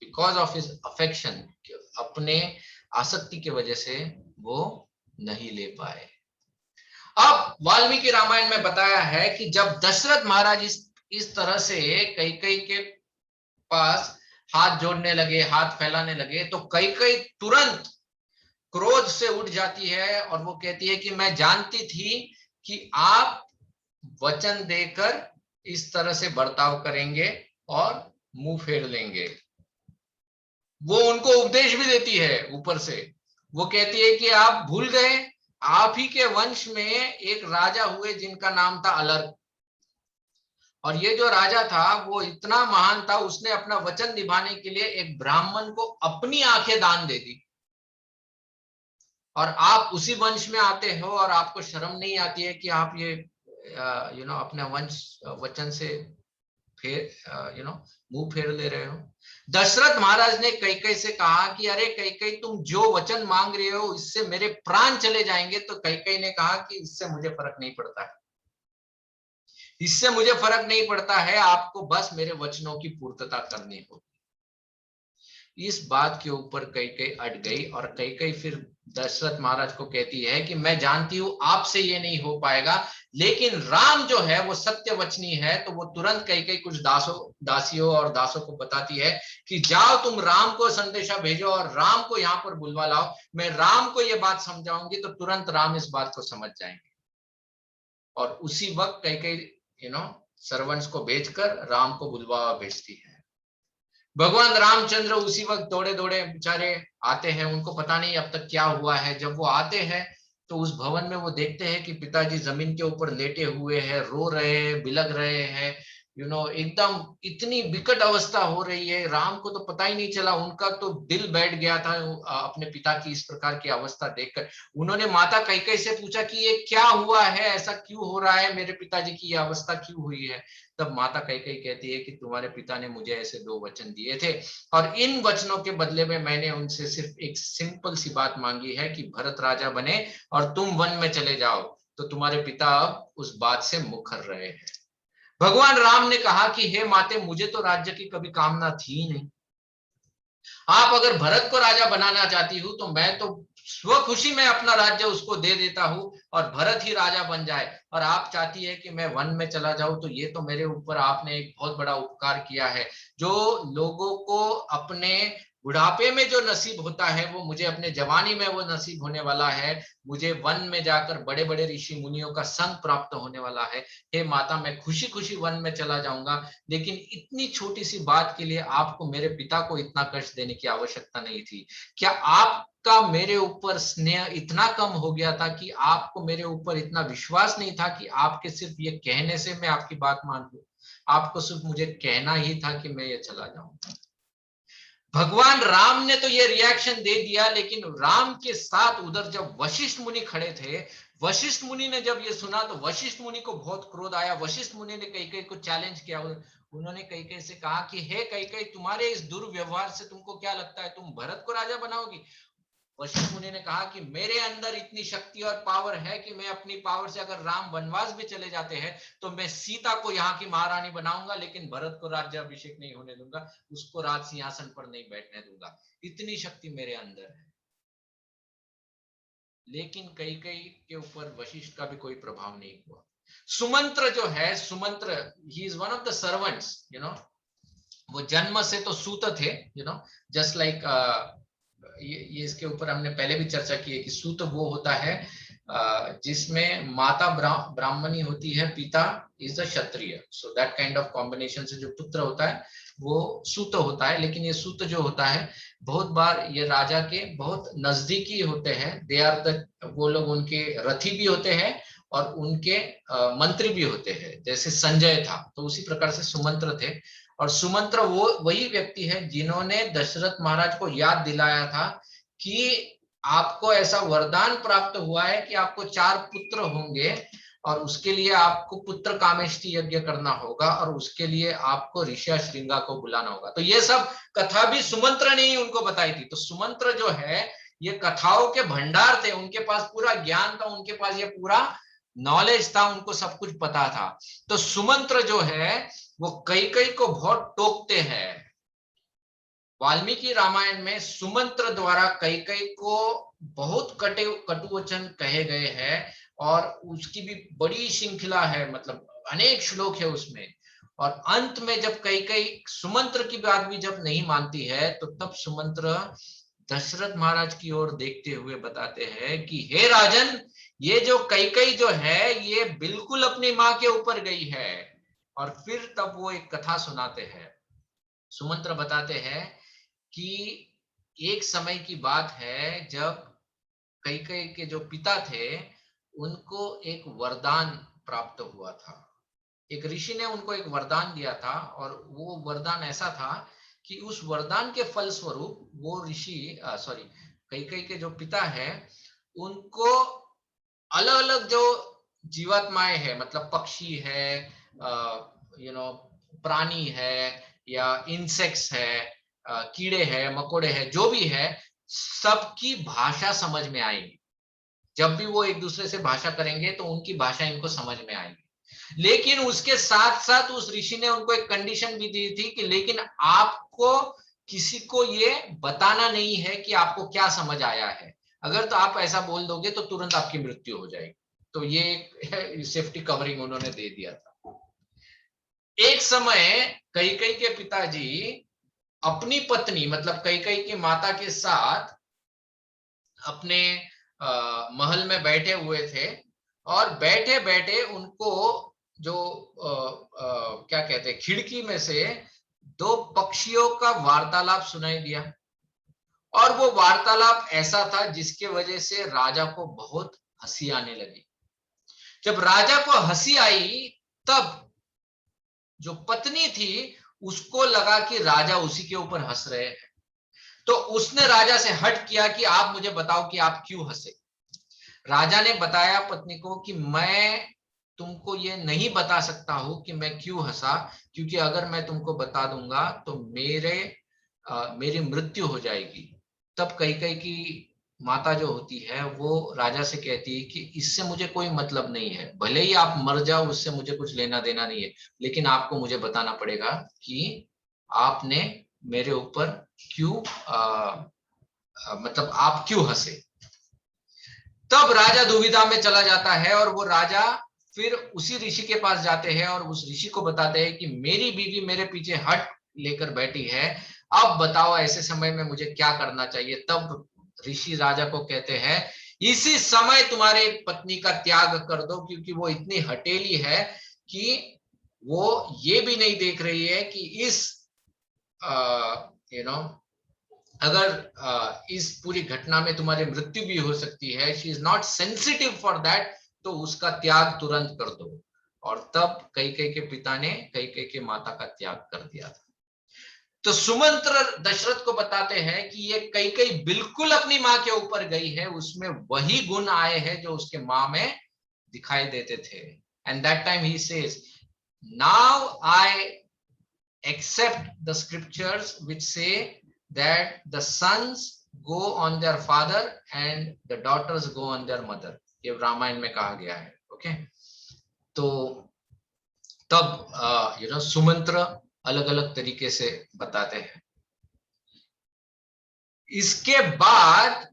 because of his affection, अपने आसक्ति की वजह से वो नहीं ले पाए। अब वाल्मीकि रामायण में बताया है कि जब दशरथ महाराज इस तरह से कई के पास हाथ जोड़ने लगे, हाथ फैलाने लगे, तो कई तुरंत क्रोध से उठ जाती है और वो कहती है कि मैं जानती थी कि आप वचन देकर इस तरह से बर्ताव करेंगे और मुंह फेर लेंगे। वो उनको उपदेश भी देती है ऊपर से। वो कहती है कि आप भूल गए, आप ही के वंश में एक राजा हुए जिनका नाम था अलर्क, और ये जो राजा था वो इतना महान था, उसने अपना वचन निभाने के लिए एक ब्राह्मण को अपनी आंखें दान दे दी। और आप उसी वंश में आते हो और आपको शर्म नहीं आती है कि आप ये अपने वंश वचन से फेर मुंह फेर ले रहे हो। दशरथ महाराज ने कैकेयी से कहा कि अरे कैकेयी, तुम जो वचन मांग रहे हो इससे मेरे प्राण चले जाएंगे। तो कैकेयी ने कहा कि इससे मुझे फर्क नहीं पड़ता है, इससे मुझे फर्क नहीं पड़ता है, आपको बस मेरे वचनों की पूर्तता करनी होगी। इस बात के ऊपर कैकेयी अट गई और कैकेयी फिर दशरथ महाराज को कहती है कि मैं जानती हूं आपसे ये नहीं हो पाएगा, लेकिन राम जो है वो सत्य वचनी है। तो वो तुरंत कैकेयी कुछ दासियों और दासों को बताती है कि जाओ तुम राम को संदेशा भेजो और राम को यहाँ पर बुलवा लाओ, मैं राम को ये बात समझाऊंगी। तो तुरंत राम इस बात को समझ जाएंगे और उसी वक्त कैकेयी सर्वेंट्स को भेजकर राम को बुलवा भेजती है। भगवान रामचंद्र उसी वक्त दौड़े दौड़े बेचारे आते हैं, उनको पता नहीं अब तक क्या हुआ है। जब वो आते हैं तो उस भवन में वो देखते हैं कि पिताजी जमीन के ऊपर लेटे हुए हैं, रो रहे हैं, बिलख रहे हैं, एकदम इतनी विकट अवस्था हो रही है। राम को तो पता ही नहीं चला, उनका तो दिल बैठ गया था अपने पिता की इस प्रकार की अवस्था देखकर। उन्होंने माता कैकेयी से पूछा कि ये क्या हुआ है, ऐसा क्यों हो रहा है, मेरे पिताजी की ये अवस्था क्यों हुई है। तब माता कैकेयी कहती है कि तुम्हारे पिता ने मुझे ऐसे 2 वचन दिए थे और इन वचनों के बदले में मैंने उनसे सिर्फ एक सिंपल सी बात मांगी है कि भरत राजा बने और तुम वन में चले जाओ। तो तुम्हारे पिता अब उस बात से मुकर रहे हैं। भगवान राम ने कहा कि हे माते, मुझे तो राज्य की कभी कामना थी ही नहीं। आप अगर भरत को राजा बनाना चाहती हूँ तो मैं तो स्व खुशी में अपना राज्य उसको दे देता हूँ और भरत ही राजा बन जाए। और आप चाहती है कि मैं वन में चला जाऊं, तो ये तो मेरे ऊपर आपने एक बहुत बड़ा उपकार किया है। जो लोगों को अपने बुढ़ापे में जो नसीब होता है वो मुझे अपने जवानी में वो नसीब होने वाला है। मुझे वन में जाकर बड़े बड़े ऋषि मुनियों का संग प्राप्त होने वाला है। हे माता, मैं खुशी खुशी वन में चला जाऊंगा, लेकिन इतनी छोटी सी बात के लिए आपको मेरे पिता को इतना कष्ट देने की आवश्यकता नहीं थी। क्या आपका मेरे ऊपर स्नेह इतना कम हो गया था कि आपको मेरे ऊपर इतना विश्वास नहीं था कि आपके सिर्फ ये कहने से मैं आपकी बात मान लूं? आपको सिर्फ मुझे कहना ही था कि मैं ये चला जाऊं। भगवान राम ने तो ये रिएक्शन दे दिया, लेकिन राम के साथ उधर जब वशिष्ठ मुनि खड़े थे, वशिष्ठ मुनि ने जब ये सुना तो वशिष्ठ मुनि को बहुत क्रोध आया। वशिष्ठ मुनि ने कैकेयी को चैलेंज किया। उन्होंने कैकेयी से कहा कि हे कैकेयी, तुम्हारे इस दुर्व्यवहार से तुमको क्या लगता है तुम भरत को राजा बनाओगी? वशिष्ठ मुनि ने कहा कि मेरे अंदर इतनी शक्ति और पावर है कि मैं अपनी पावर से अगर राम वनवास भी चले जाते हैं तो मैं सीता को यहाँ की महारानी बनाऊंगा, लेकिन भरत को राज्याभिषेक नहीं होने दूंगा, उसको राज सिंहासन पर नहीं बैठने दूंगा। इतनी शक्ति मेरे अंदर है। लेकिन कैकेयी के ऊपर वशिष्ठ का भी कोई प्रभाव नहीं हुआ। सुमंत्र जो है, Sumantra, he is one of the servants, वो जन्म से तो सूत थे, जस्ट लाइक ये इसके ऊपर हमने पहले भी चर्चा की है कि सूत वो होता है जिसमें माता ब्राह्मणी होती है, पिता is a Kshatriya. So that kind of combination से जो पुत्र होता है वो सूत होता है। लेकिन ये सूत जो होता है बहुत बार ये राजा के बहुत नजदीकी होते हैं। दे आर द, वो लोग उनके रथी भी होते हैं और उनके मंत्री भी होते हैं। जैसे संजय था तो उसी प्रकार से सुमंत्र थे। और सुमंत्र वो वही व्यक्ति है जिन्होंने दशरथ महाराज को याद दिलाया था कि आपको ऐसा वरदान प्राप्त हुआ है कि आपको 4 पुत्र होंगे और उसके लिए आपको पुत्र कामेष्टि यज्ञ करना होगा और उसके लिए आपको ऋषि श्रृंगा को बुलाना होगा। तो ये सब कथा भी सुमंत्र ने ही उनको बताई थी। तो सुमंत्र जो है ये कथाओं के भंडार थे, उनके पास पूरा ज्ञान था, उनके पास ये पूरा नॉलेज था, उनको सब कुछ पता था। तो सुमंत्र जो है वो कैकेयी को बहुत टोकते हैं। वाल्मीकि रामायण में सुमंत्र द्वारा कैकेयी को बहुत कटु वचन कहे गए हैं और उसकी भी बड़ी श्रृंखला है, मतलब अनेक श्लोक है उसमें। और अंत में जब कैकेयी सुमंत्र की बात भी जब नहीं मानती है तो तब सुमंत्र दशरथ महाराज की ओर देखते हुए बताते हैं कि हे राजन, ये जो कैकेयी जो है ये बिल्कुल अपनी माँ के ऊपर गई है। और फिर तब वो एक कथा सुनाते हैं। सुमंत्र बताते हैं कि एक समय की बात है जब कैकेयी के जो पिता थे उनको एक वरदान प्राप्त हुआ था। एक ऋषि ने उनको एक वरदान दिया था, और वो वरदान ऐसा था कि उस वरदान के फलस्वरूप वो ऋषि सॉरी कैकेयी के जो पिता है, उनको अलग अलग जो जीवात्माएं है, मतलब पक्षी है, प्राणी है, या इंसेक्ट्स है, कीड़े हैं, मकोड़े हैं, जो भी है, सबकी भाषा समझ में आएगी। जब भी वो एक दूसरे से भाषा करेंगे तो उनकी भाषा इनको समझ में आएगी। लेकिन उसके साथ साथ उस ऋषि ने उनको एक कंडीशन भी दी थी कि लेकिन आपको किसी को ये बताना नहीं है कि आपको क्या समझ आया है। अगर तो आप ऐसा बोल दोगे तो तुरंत आपकी मृत्यु हो जाएगी। तो ये एक सेफ्टी कवरिंग उन्होंने दे दिया था। एक समय कैकेयी के पिताजी अपनी पत्नी, मतलब कैकेयी की माता के साथ अपने महल में बैठे हुए थे, और बैठे बैठे उनको जो क्या कहते हैं, खिड़की में से दो पक्षियों का वार्तालाप सुनाई दिया। और वो वार्तालाप ऐसा था जिसके वजह से राजा को बहुत हंसी आने लगी। जब राजा को हंसी आई, तब जो पत्नी थी उसको लगा कि राजा उसी के ऊपर हंस रहे हैं। तो उसने राजा से हट किया कि आप मुझे बताओ कि आप क्यों हंसे। राजा ने बताया पत्नी को कि मैं तुमको ये नहीं बता सकता हूं कि मैं क्यों हंसा, क्योंकि अगर मैं तुमको बता दूंगा तो मेरी मृत्यु हो जाएगी। तब कैकेयी की माता जो होती है वो राजा से कहती है कि इससे मुझे कोई मतलब नहीं है, भले ही आप मर जाओ, उससे मुझे कुछ लेना देना नहीं है, लेकिन आपको मुझे बताना पड़ेगा कि आपने मेरे ऊपर क्यों मतलब आप क्यों हंसे। तब राजा दुविधा में चला जाता है, और वो राजा फिर उसी ऋषि के पास जाते हैं और उस ऋषि को बताते हैं कि मेरी बीवी मेरे पीछे हट लेकर बैठी है, अब बताओ ऐसे समय में मुझे क्या करना चाहिए। तब ऋषि राजा को कहते हैं, इसी समय तुम्हारे पत्नी का त्याग कर दो, क्योंकि वो इतनी हटेली है कि वो ये भी नहीं देख रही है कि इस अगर इस पूरी घटना में तुम्हारी मृत्यु भी हो सकती है, she is not sensitive for that, तो उसका त्याग तुरंत कर दो। और तब कैकेयी के पिता ने कैकेयी के माता का त्याग कर दिया था। तो सुमंत्र दशरथ को बताते हैं कि ये कैकेयी बिल्कुल अपनी मां के ऊपर गई है, उसमें वही गुण आए हैं जो उसके मां में दिखाई देते थे। And that time he says, now I accept the scriptures which say that the sons go on their father and the daughters go on their mother। ये रामायण में कहा गया है। ओके, तो तब सुमंत्र अलग अलग तरीके से बताते हैं। इसके बाद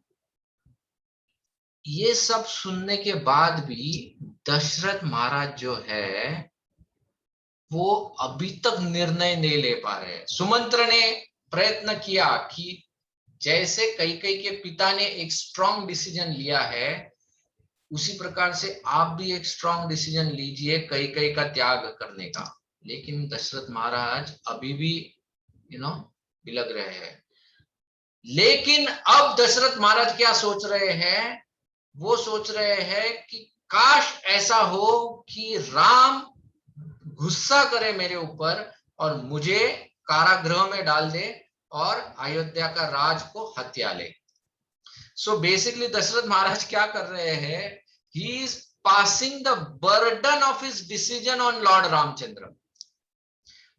ये सब सुनने के बाद भी दशरथ महाराज जो है वो अभी तक निर्णय नहीं ले पा रहे हैं। सुमंत्र ने प्रयत्न किया कि जैसे कैकेयी के पिता ने एक स्ट्रॉन्ग डिसीजन लिया है, उसी प्रकार से आप भी एक स्ट्रॉन्ग डिसीजन लीजिए कैकेयी का त्याग करने का। लेकिन दशरथ महाराज अभी भी बिलग रहे हैं। लेकिन अब दशरथ महाराज क्या सोच रहे हैं, वो सोच रहे हैं कि काश ऐसा हो कि राम गुस्सा करे मेरे ऊपर और मुझे कारागृह में डाल दे और अयोध्या का राज को हत्या ले। सो बेसिकली दशरथ महाराज क्या कर रहे हैं, he is passing the burden of his decision on Lord Ramchandra.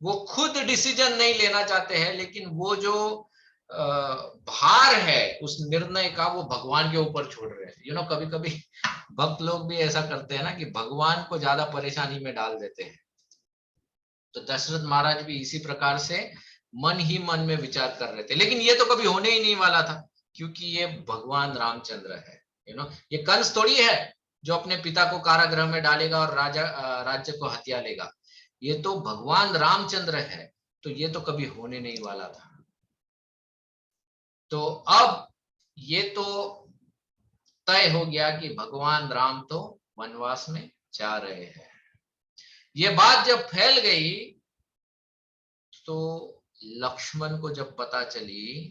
वो खुद डिसीजन नहीं लेना चाहते हैं, लेकिन वो जो भार है उस निर्णय का वो भगवान के ऊपर छोड़ रहे हैं। कभी कभी भक्त लोग भी ऐसा करते हैं ना कि भगवान को ज्यादा परेशानी में डाल देते हैं। तो दशरथ महाराज भी इसी प्रकार से मन ही मन में विचार कर रहे थे, लेकिन ये तो कभी होने ही नहीं वाला था, क्योंकि ये भगवान रामचंद्र है। ये कंस थोड़ी है जो अपने पिता को कारागृह में डालेगा और राज्य को हत्या लेगा। ये तो भगवान रामचंद्र है, तो ये तो कभी होने नहीं वाला था। तो अब ये तो तय हो गया कि भगवान राम तो वनवास में जा रहे हैं। ये बात जब फैल गई तो लक्ष्मण को जब पता चली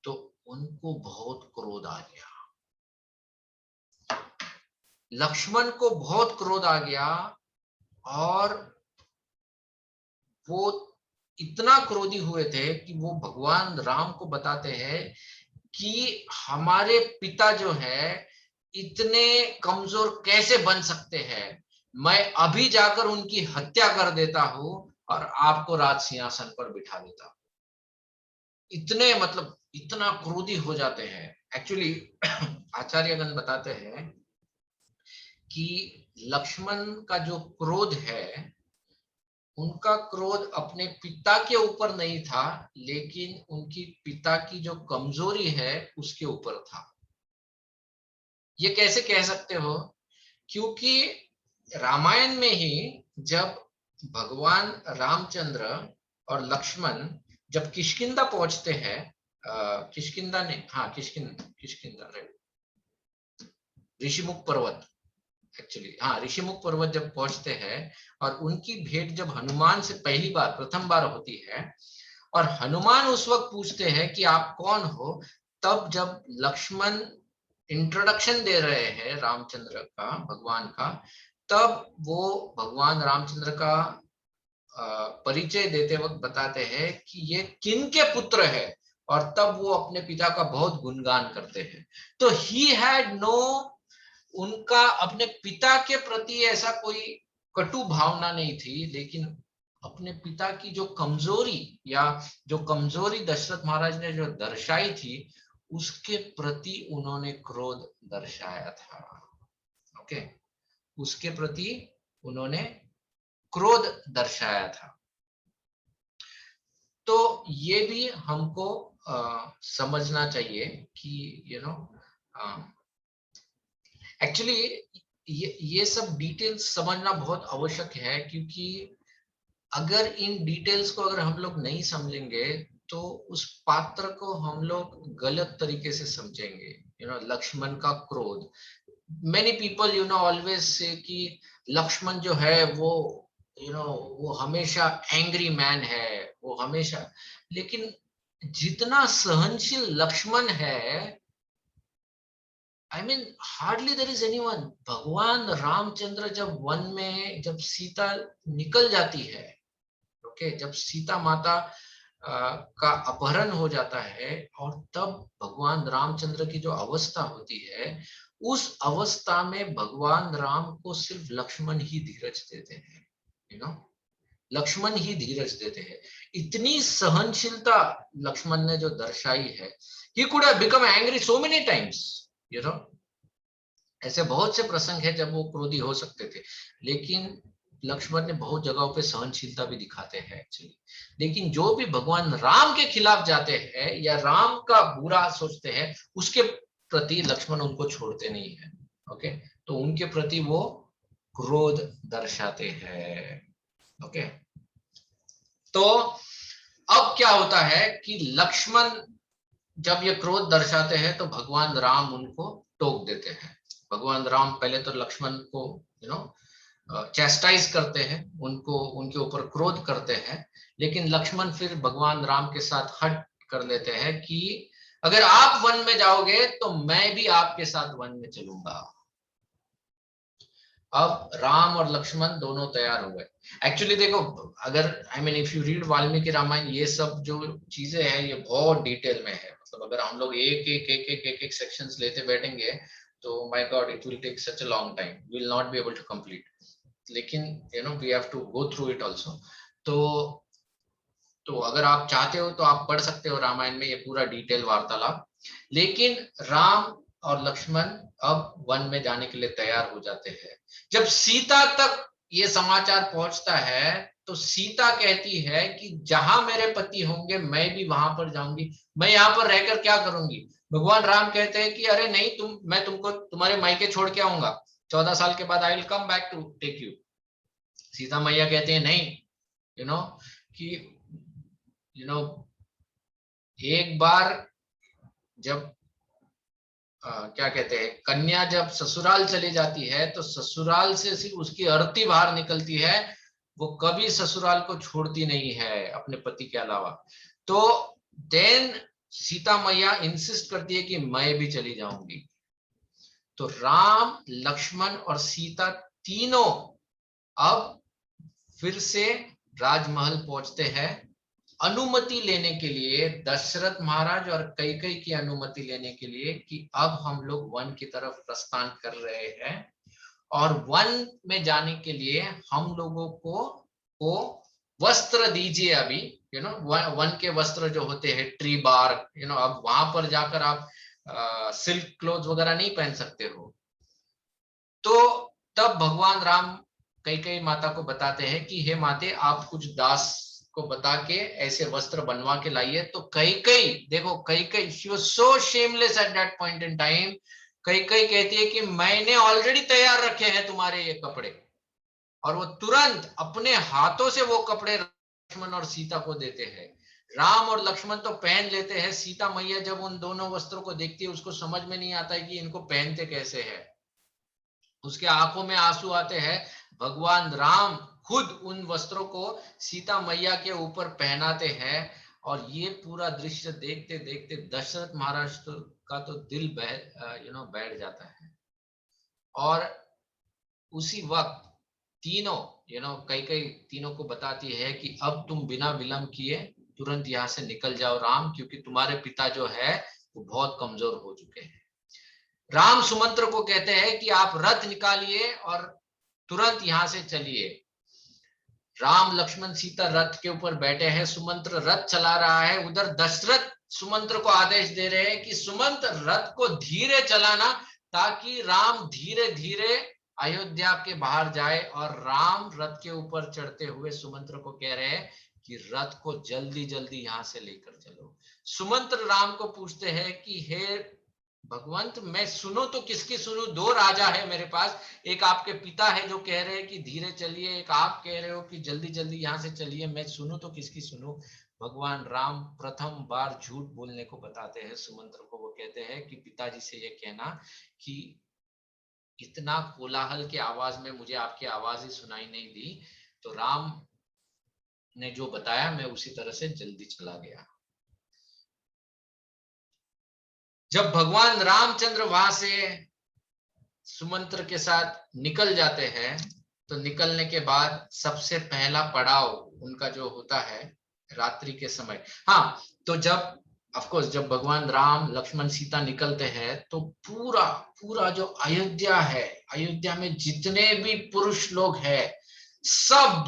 तो उनको बहुत क्रोध आ गया। लक्ष्मण को बहुत क्रोध आ गया और वो इतना क्रोधी हुए थे कि वो भगवान राम को बताते हैं कि हमारे पिता जो है इतने कमजोर कैसे बन सकते हैं, मैं अभी जाकर उनकी हत्या कर देता हूं और आपको राज सिंहासन पर बिठा देता हूं। इतने मतलब इतना क्रोधी हो जाते हैं। एक्चुअली आचार्यगण बताते हैं कि लक्ष्मण का जो क्रोध है, उनका क्रोध अपने पिता के ऊपर नहीं था, लेकिन उनकी पिता की जो कमजोरी है उसके ऊपर था। ये कैसे कह सकते हो? क्योंकि रामायण में ही जब भगवान रामचंद्र और लक्ष्मण जब किष्किंधा पहुंचते हैं, किष्किंधा ने, हाँ किष्किंधा, किष्किंधा राइट, ऋषिमुख पर्वत, एक्चुअली हाँ ऋषिमुख पर्वत जब पहुंचते हैं और उनकी भेंट जब हनुमान से पहली बार प्रथम बार होती है और हनुमान उस वक्त पूछते हैं कि आप कौन हो, तब जब लक्ष्मण इंट्रोडक्शन दे रहे हैं रामचंद्र का, भगवान का, तब वो भगवान रामचंद्र का परिचय देते वक्त बताते हैं कि ये किन के पुत्र है, और तब वो अपने पिता का बहुत गुणगान करते हैं। तो ही हैड नो, उनका अपने पिता के प्रति ऐसा कोई कटु भावना नहीं थी, लेकिन अपने पिता की जो कमजोरी या जो कमजोरी दशरथ महाराज ने जो दर्शाई थी, उसके प्रति उन्होंने क्रोध दर्शाया था। ओके, उसके प्रति उन्होंने क्रोध दर्शाया था। तो ये भी हमको समझना चाहिए कि एक्चुअली ये सब डिटेल्स समझना बहुत आवश्यक है, क्योंकि अगर इन डिटेल्स को अगर हम लोग नहीं समझेंगे तो उस पात्र को हम लोग गलत तरीके से समझेंगे। लक्ष्मण का क्रोध, मेनी पीपल ऑलवेज से कि लक्ष्मण जो है वो हमेशा एंग्री मैन है, वो हमेशा, लेकिन जितना सहनशील लक्ष्मण है, I mean hardly there is anyone. भगवान रामचंद्र जब वन में जब सीता निकल जाती है, ओके, जब सीता माता का अपहरण हो जाता है, और तब भगवान रामचंद्र की जो अवस्था होती है, उस अवस्था में भगवान राम को सिर्फ लक्ष्मण ही धीरज देते हैं। लक्ष्मण ही धीरज देते हैं। इतनी सहनशीलता लक्ष्मण ने जो दर्शाई है, he could have become angry so many times, ऐसे बहुत से प्रसंग है जब वो क्रोधी हो सकते थे, लेकिन लक्ष्मण ने बहुत जगहों पे सहनशीलता भी दिखाते हैं एक्चुअली। लेकिन जो भी भगवान राम के खिलाफ जाते हैं या राम का बुरा सोचते हैं, उसके प्रति लक्ष्मण उनको छोड़ते नहीं है। ओके, तो उनके प्रति वो क्रोध दर्शाते हैं। ओके, तो अब क्या होता है कि लक्ष्मण जब ये क्रोध दर्शाते हैं तो भगवान राम उनको टोक देते हैं। भगवान राम पहले तो लक्ष्मण को चैस्टाइज करते हैं, उनको उनके ऊपर क्रोध करते हैं, लेकिन लक्ष्मण फिर भगवान राम के साथ हट कर लेते हैं कि अगर आप वन में जाओगे तो मैं भी आपके साथ वन में चलूंगा। अब राम और लक्ष्मण दोनों तैयार हो गए। एक्चुअली देखो, अगर I mean if you read Valmiki Ramayan, ये सब जो चीजें हैं ये बहुत डिटेल में है। मतलब अगर हम लोग एक सेक्शंस लेते बैठेंगे तो my god, it will take such a long time, we will not be able to complete. लेकिन we have to go through it also. तो अगर आप चाहते हो तो आप पढ़ सकते हो रामायण में ये पूरा डिटेल वार्तालाप। लेकिन राम और लक्ष्मण अब वन में जाने के लिए तैयार हो जाते हैं। जब सीता तक ये समाचार पहुंचता है तो सीता कहती है कि जहां मेरे पति होंगे मैं भी वहां पर जाऊंगी, मैं यहाँ पर रहकर क्या करूंगी। भगवान राम कहते हैं कि अरे नहीं, मैं तुमको तुम्हारे मायके छोड़ के आऊंगा, 14 साल के बाद I will come back to take you. Sita मैया कहते हैं नहीं, कि एक बार जब क्या कहते हैं, कन्या जब ससुराल चली जाती है तो ससुराल से सिर्फ उसकी अर्थी बाहर निकलती है, वो कभी ससुराल को छोड़ती नहीं है अपने पति के अलावा। तो देन सीता मैया इंसिस्ट करती है कि मैं भी चली जाऊंगी। तो राम, लक्ष्मण और सीता तीनों अब फिर से राजमहल पहुंचते हैं अनुमति लेने के लिए, दशरथ महाराज और कैकेयी की अनुमति लेने के लिए कि अब हम लोग वन की तरफ प्रस्थान कर रहे हैं और वन में जाने के लिए हम लोगों को वस्त्र दीजिए। अभी वन के वस्त्र जो होते हैं ट्री बार, अब वहां पर जाकर आप सिल्क क्लोथ वगैरह नहीं पहन सकते हो। तो तब भगवान राम कैकेयी माता को बताते हैं कि हे माते, आप कुछ दास को बता के ऐसे वस्त्र बनवा के लाइए। तो कैकेयी, देखो Kaikeyi, she was so shameless at that point in time. Kaikeyi कहती है कि मैंने ऑलरेडी तैयार रखे हैं तुम्हारे ये कपड़े, और वो तुरंत अपने हाथों से वो कपड़े लक्ष्मण और सीता को देते हैं। राम और लक्ष्मण तो पहन लेते हैं, सीता मैया जब उन दोनों वस्त्रों को देखती है उसको समझ में नहीं आता है कि इनको पहनते कैसे है। उसके आंखों में आंसू आते हैं। भगवान राम खुद उन वस्त्रों को सीता मैया के ऊपर पहनाते हैं, और ये पूरा दृश्य देखते देखते दशरथ महाराज का तो दिल बैठ जाता है। और उसी वक्त तीनों कैकेयी तीनों को बताती है कि अब तुम बिना विलंब किए तुरंत यहाँ से निकल जाओ राम, क्योंकि तुम्हारे पिता जो है वो बहुत कमजोर हो चुके हैं। राम सुमंत्र को कहते हैं कि आप रथ निकालिए और तुरंत यहां से चलिए। राम लक्ष्मण सीता रथ के ऊपर बैठे हैं, सुमंत्र रथ चला रहा है। उधर दशरथ सुमंत्र को आदेश दे रहे हैं कि सुमंत्र रथ को धीरे चलाना, ताकि राम धीरे धीरे अयोध्या के बाहर जाए। और राम रथ के ऊपर चढ़ते हुए सुमंत्र को कह रहे हैं कि रथ को जल्दी जल्दी यहां से लेकर चलो। सुमंत्र राम को पूछते हैं कि हे भगवंत, मैं सुनो तो किसकी सुनूं? दो राजा है मेरे पास, एक आपके पिता है जो कह रहे हैं कि धीरे चलिए, एक आप कह रहे हो कि जल्दी जल्दी यहां से चलिए, मैं सुनूं तो किसकी सुनूं? भगवान राम प्रथम बार झूठ बोलने को बताते हैं सुमंत्र को। वो कहते हैं कि पिताजी से ये कहना कि इतना कोलाहल के आवाज में मुझे आपकी आवाज ही सुनाई नहीं दी, तो राम ने जो बताया मैं उसी तरह से जल्दी चला गया। जब भगवान रामचंद्र वहां से सुमंत्र के साथ निकल जाते हैं, तो निकलने के बाद सबसे पहला पड़ाव उनका जो होता है रात्रि के समय। हाँ, तो जब ऑफकोर्स जब भगवान राम लक्ष्मण सीता निकलते हैं, तो पूरा पूरा जो अयोध्या है, अयोध्या में जितने भी पुरुष लोग हैं, सब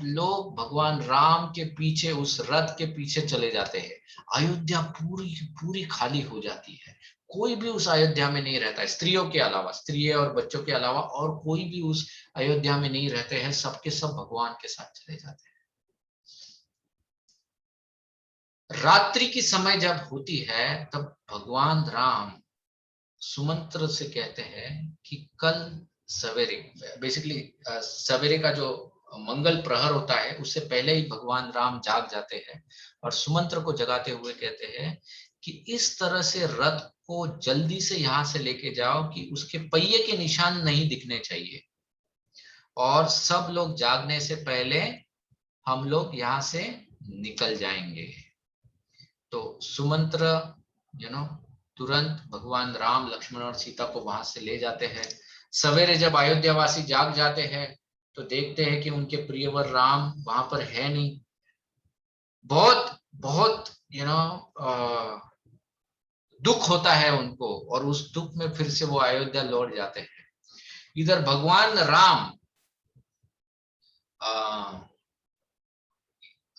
लोग भगवान राम के पीछे, उस रथ के पीछे चले जाते हैं। अयोध्या पूरी पूरी खाली हो जाती है। कोई भी उस अयोध्या में नहीं रहता है, स्त्रियों के अलावा, स्त्री और बच्चों के अलावा और कोई भी उस अयोध्या में नहीं रहते हैं। सबके सब भगवान के साथ चले जाते हैं। रात्रि की समय जब होती है, तब भगवान राम सुमंत्र से कहते हैं कि कल सवेरे, बेसिकली सवेरे का जो मंगल प्रहर होता है उससे पहले ही भगवान राम जाग जाते हैं, और सुमंत्र को जगाते हुए कहते हैं कि इस तरह से रथ को जल्दी से यहां से लेके जाओ कि उसके पहिए के निशान नहीं दिखने चाहिए, और सब लोग जागने से पहले हम लोग यहाँ से निकल जाएंगे। तो सुमंत्र तुरंत भगवान राम लक्ष्मण और सीता को वहां से ले जाते हैं। सवेरे जब अयोध्यावासी जाग जाते हैं, तो देखते हैं कि उनके प्रियवर राम वहां पर है नहीं। बहुत बहुत दुख होता है उनको, और उस दुख में फिर से वो अयोध्या लौट जाते हैं। इधर भगवान राम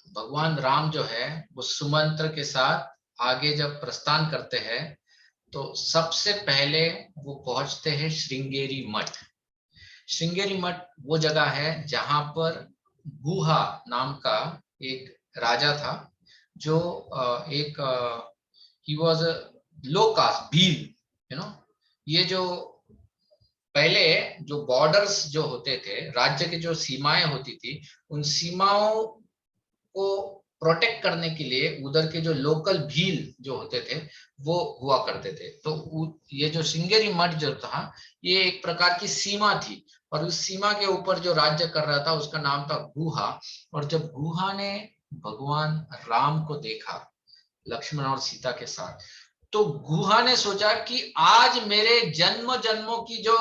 भगवान राम जो है वो सुमंत्र के साथ आगे जब प्रस्थान करते हैं, तो सबसे पहले वो पहुंचते हैं श्रृंगेरी मठ। श्रृंगेरी मठ वो जगह है जहां पर गुहा नाम का एक राजा था, जो एक ही वॉज लो कास्ट भील। ये जो पहले जो बॉर्डर्स जो होते थे, राज्य की जो सीमाएं होती थी, उन सीमाओं को प्रोटेक्ट करने के लिए उधर के जो लोकल भील जो होते थे वो हुआ करते थे। तो ये जो श्रृंगेरी मठ जो था, ये एक प्रकार की सीमा थी, और उस सीमा के ऊपर जो राज्य कर रहा था उसका नाम था गुहा। और जब गुहा ने भगवान राम को देखा लक्ष्मण और सीता के साथ, तो गुहा ने सोचा कि आज मेरे जन्म जन्मों की जो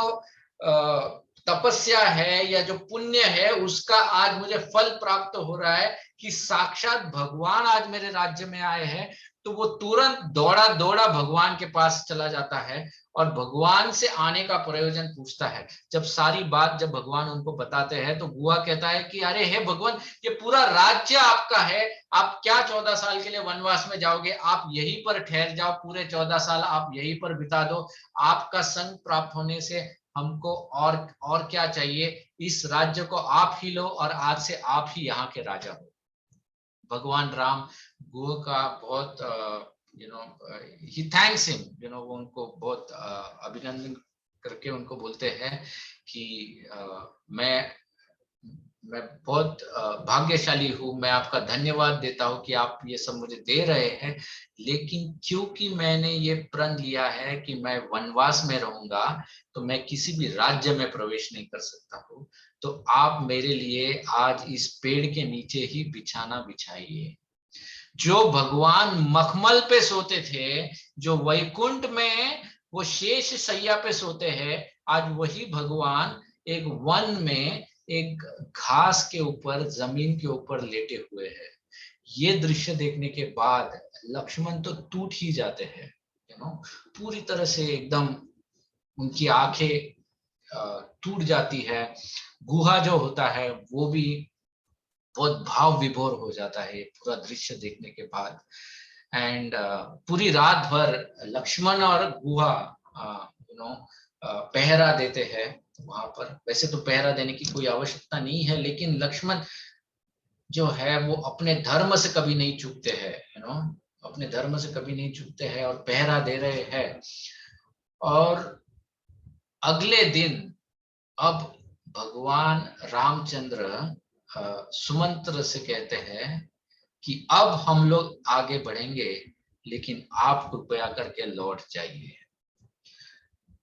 तपस्या है या जो पुण्य है उसका आज मुझे फल प्राप्त हो रहा है कि साक्षात भगवान आज मेरे राज्य में आए हैं, तो वो तुरंत दौड़ा दौड़ा भगवान के पास चला जाता है और भगवान से आने का प्रयोजन पूछता है। जब सारी बात जब भगवान उनको बताते हैं तो गुहा कहता है कि अरे हे भगवान, ये पूरा राज्य आपका है, आप क्या 14 साल के लिए वनवास में जाओगे, आप यहीं पर ठहर जाओ, पूरे 14 साल आप यहीं पर बिता दो, आपका संग प्राप्त होने से हमको और क्या चाहिए, इस राज्य को आप ही लो और आज से आप ही यहाँ के राजा हो। भगवान राम गुह का बहुत ही थैंक्स हिम, वो उनको बहुत अभिनंदन करके उनको बोलते हैं कि मैं बहुत भाग्यशाली हूँ, मैं आपका धन्यवाद देता हूँ कि आप ये सब मुझे दे रहे हैं, लेकिन क्योंकि मैंने ये प्रण लिया है कि मैं वनवास में रहूंगा तो मैं किसी भी राज्य में प्रवेश नहीं कर सकता हूँ, तो आप मेरे लिए आज इस पेड़ के नीचे ही बिछाना बिछाइए। जो भगवान मखमल पे सोते थे, जो वैकुंठ में वो शेष सैया पे सोते हैं, आज वही भगवान एक वन में एक घास के ऊपर, जमीन के ऊपर लेटे हुए हैं। ये दृश्य देखने के बाद लक्ष्मण तो टूट ही जाते हैं, पूरी तरह से एकदम उनकी आंखें टूट जाती है। गुहा जो होता है वो भी बहुत भाव विभोर हो जाता है पूरा दृश्य देखने के बाद। एंड पूरी रात भर लक्ष्मण और गुहा पहरा देते हैं वहां पर। वैसे तो पहरा देने की कोई आवश्यकता नहीं है, लेकिन लक्ष्मण जो है वो अपने धर्म से कभी नहीं चूकते हैं, अपने धर्म से कभी नहीं चूकते हैं और पहरा दे रहे हैं। और अगले दिन अब भगवान रामचंद्र सुमंत्र से कहते हैं कि अब हम लोग आगे बढ़ेंगे, लेकिन आप कृपया करके लौट जाइए।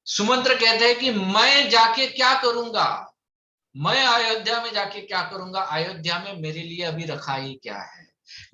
सुमंत्र कहते हैं कि मैं जाके क्या करूंगा, मैं अयोध्या में जाके क्या करूंगा, अयोध्या में मेरे लिए अभी रखा ही क्या है।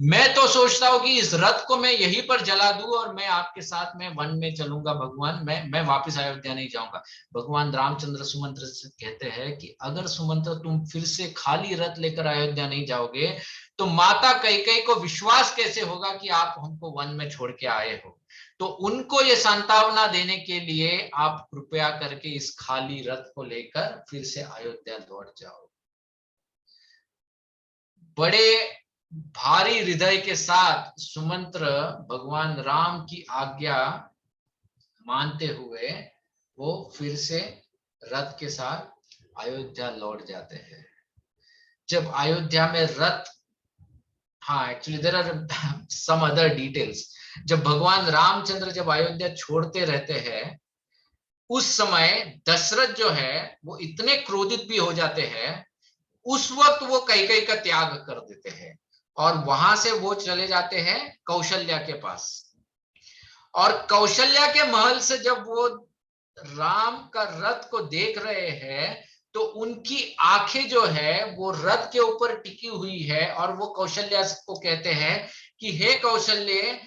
मैं तो सोचता हूँ कि इस रथ को मैं यहीं पर जला दूं और मैं आपके साथ में वन में चलूंगा भगवान, मैं वापस अयोध्या नहीं जाऊंगा। भगवान रामचंद्र सुमंत्र से कहते हैं कि अगर सुमंत्र तुम फिर से खाली रथ लेकर अयोध्या नहीं जाओगे तो माता कैकेयी को विश्वास कैसे होगा कि आप हमको वन में छोड़ के आए हो। तो उनको ये सांत्वना देने के लिए आप कृपया करके इस खाली रथ को लेकर फिर से अयोध्या लौट जाओ। बड़े भारी हृदय के साथ सुमंत्र भगवान राम की आज्ञा मानते हुए वो फिर से रथ के साथ अयोध्या लौट जाते हैं। जब अयोध्या में रथ, हाँ actually there are some other details. जब भगवान रामचंद्र जब अयोध्या छोड़ते रहते हैं, उस समय दशरथ जो है वो इतने क्रोधित भी हो जाते हैं, उस वक्त वो कैकेयी का त्याग कर देते हैं और वहां से वो चले जाते हैं कौशल्या के पास। और कौशल्या के महल से जब वो राम का रथ को देख रहे हैं तो उनकी आंखें जो है वो रथ के ऊपर टिकी हुई है और वो कौशल्या को कहते हैं कि हे कौशल्य,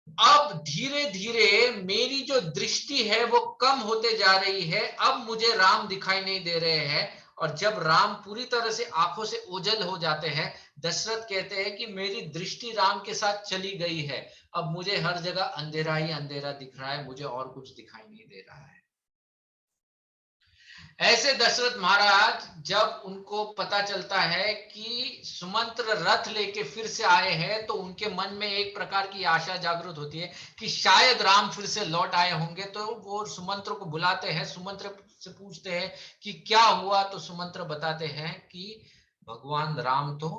अब धीरे धीरे मेरी जो दृष्टि है वो कम होते जा रही है, अब मुझे राम दिखाई नहीं दे रहे हैं। और जब राम पूरी तरह से आंखों से ओझल हो जाते हैं, दशरथ कहते हैं कि मेरी दृष्टि राम के साथ चली गई है, अब मुझे हर जगह अंधेरा ही अंधेरा दिख रहा है, मुझे और कुछ दिखाई नहीं दे रहा है। ऐसे दशरथ महाराज जब उनको पता चलता है कि सुमंत्र रथ लेके फिर से आए हैं, तो उनके मन में एक प्रकार की आशा जागृत होती है कि शायद राम फिर से लौट आए होंगे। तो वो सुमंत्र को बुलाते हैं, सुमंत्र से पूछते हैं कि क्या हुआ। तो सुमंत्र बताते हैं कि भगवान राम तो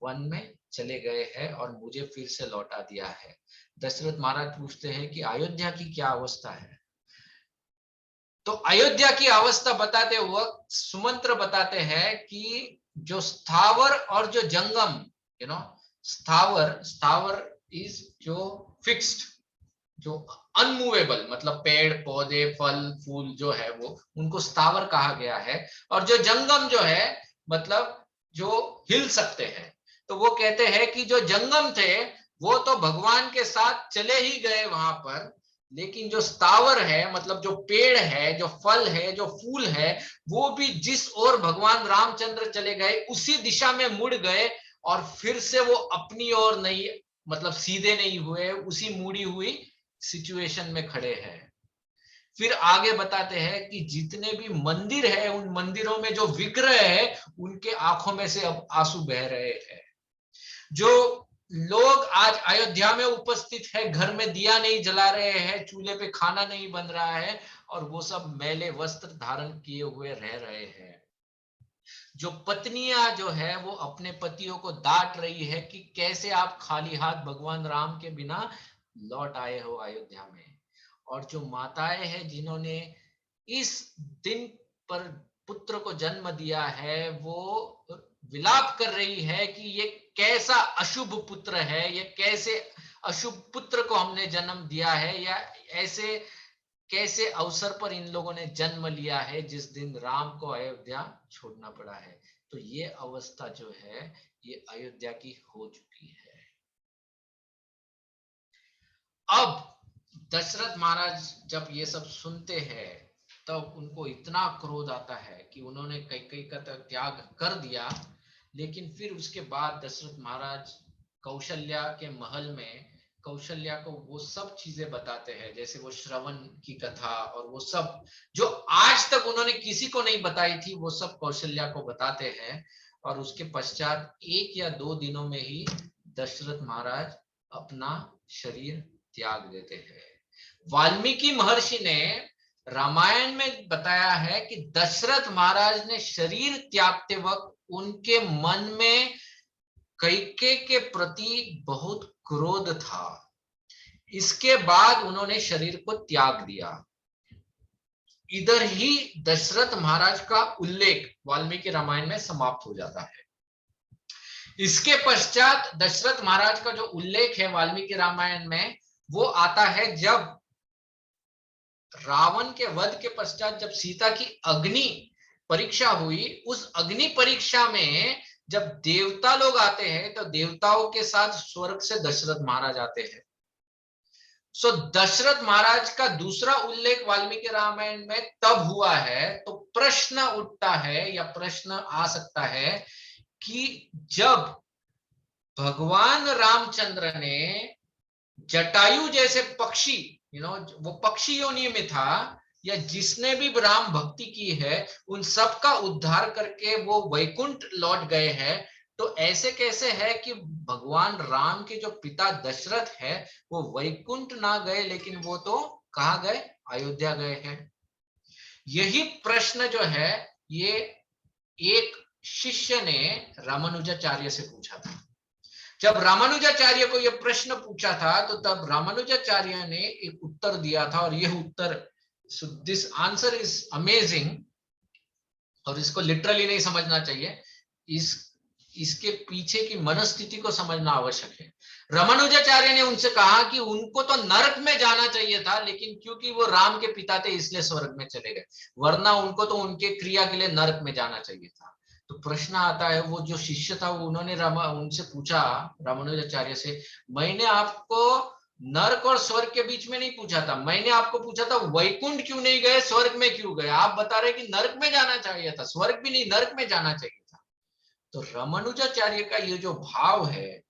वन में चले गए हैं और मुझे फिर से लौटा दिया है। दशरथ महाराज पूछते हैं कि अयोध्या की क्या अवस्था है। तो अयोध्या की अवस्था बताते वक्त सुमंत्र बताते हैं कि जो स्थावर और जो जंगम, स्थावर इज जो फिक्स्ड, जो अनमूवेबल, मतलब पेड़ पौधे फल फूल जो है वो, उनको स्थावर कहा गया है। और जो जंगम जो है मतलब जो हिल सकते हैं। तो वो कहते हैं कि जो जंगम थे वो तो भगवान के साथ चले ही गए वहां पर, लेकिन जो स्थावर है, मतलब जो पेड़ है, जो फल है, जो फूल है, वो भी जिस ओर भगवान रामचंद्र चले गए उसी दिशा में मुड़ गए, और फिर से वो अपनी ओर नहीं, मतलब सीधे नहीं हुए, उसी मुड़ी हुई सिचुएशन में खड़े हैं। फिर आगे बताते हैं कि जितने भी मंदिर है, उन मंदिरों में जो विग्रह है, उनके आंखों में से अब आंसू बह रहे हैं। जो लोग आज अयोध्या में उपस्थित है, घर में दिया नहीं जला रहे हैं, चूल्हे पे खाना नहीं बन रहा है, और वो सब मैले वस्त्र धारण किए हुए रह रहे हैं। जो पत्नियां जो है वो अपने पतियों को डांट रही है कि कैसे आप खाली हाथ भगवान राम के बिना लौट आए हो अयोध्या में। और जो माताएं हैं जिन्होंने इस दिन पर पुत्र को जन्म दिया है, वो विलाप कर रही है कि ये कैसा अशुभ पुत्र है, ये कैसे अशुभ पुत्र को हमने जन्म दिया है, या ऐसे कैसे अवसर पर इन लोगों ने जन्म लिया है जिस दिन राम को अयोध्या छोड़ना पड़ा है। तो ये अवस्था जो है ये अयोध्या की हो चुकी है। अब दशरथ महाराज जब ये सब सुनते हैं, तब उनको इतना क्रोध आता है कि उन्होंने कैकेयी का त्याग कर दिया। लेकिन फिर उसके बाद दशरथ महाराज कौशल्या के महल में कौशल्या को वो सब चीजें बताते हैं, जैसे वो श्रवण की कथा और वो सब जो आज तक उन्होंने किसी को नहीं बताई थी, वो सब कौशल्या को बताते हैं। और उसके पश्चात 1 या 2 दिनों में ही दशरथ महाराज अपना शरीर त्याग देते हैं। वाल्मीकि महर्षि ने रामायण में बताया है कि दशरथ महाराज ने शरीर त्यागते वक्त उनके मन में कैकेयी के प्रति बहुत क्रोध था। इसके बाद उन्होंने शरीर को त्याग दिया। इधर ही दशरथ महाराज का उल्लेख वाल्मीकि रामायण में समाप्त हो जाता है। इसके पश्चात दशरथ महाराज का जो उल्लेख है वाल्मीकि रामायण में, वो आता है जब रावण के वध के पश्चात जब सीता की अग्नि परीक्षा हुई। उस अग्नि परीक्षा में जब देवता लोग आते हैं, तो देवताओं के साथ स्वर्ग से दशरथ महाराज आते हैं। सो दशरथ महाराज का दूसरा उल्लेख वाल्मीकि रामायण में तब हुआ है। तो प्रश्न उठता है या प्रश्न आ सकता है कि जब भगवान रामचंद्र ने जटायु जैसे पक्षी, वो पक्षी योनि में था, या जिसने भी राम भक्ति की है, उन सब का उद्धार करके वो वैकुंठ लौट गए हैं, तो ऐसे कैसे है कि भगवान राम के जो पिता दशरथ है वो वैकुंठ ना गए, लेकिन वो तो कहाँ गए, अयोध्या गए हैं। यही प्रश्न जो है ये एक शिष्य ने रामानुजाचार्य से पूछा था। जब रामानुजाचार्य को यह प्रश्न पूछा था, तो तब रामानुजाचार्य ने एक उत्तर दिया था, और यह उत्तर, दिस आंसर इज अमेजिंग, और इसको लिटरली नहीं समझना चाहिए, इसके पीछे की मनस्थिति को समझना आवश्यक है। रामानुजाचार्य ने उनसे कहा कि उनको तो नरक में जाना चाहिए था, लेकिन क्योंकि वो राम के पिता थे इसलिए स्वर्ग में चले गए, वरना उनको तो उनके क्रिया के लिए नरक में जाना चाहिए था। तो प्रश्न आता है, वो जो शिष्य था उन्होंने उनसे पूछा रामानुजाचार्य से, मैंने आपको नरक और स्वर्ग के बीच में नहीं पूछा था, मैंने आपको पूछा था वैकुंठ क्यों नहीं गए, स्वर्ग में क्यों गए। आप बता रहे कि नरक में जाना चाहिए था, स्वर्ग भी नहीं नरक में जाना चाहिए था। तो रामानुजाचार्य का ये जो भाव है,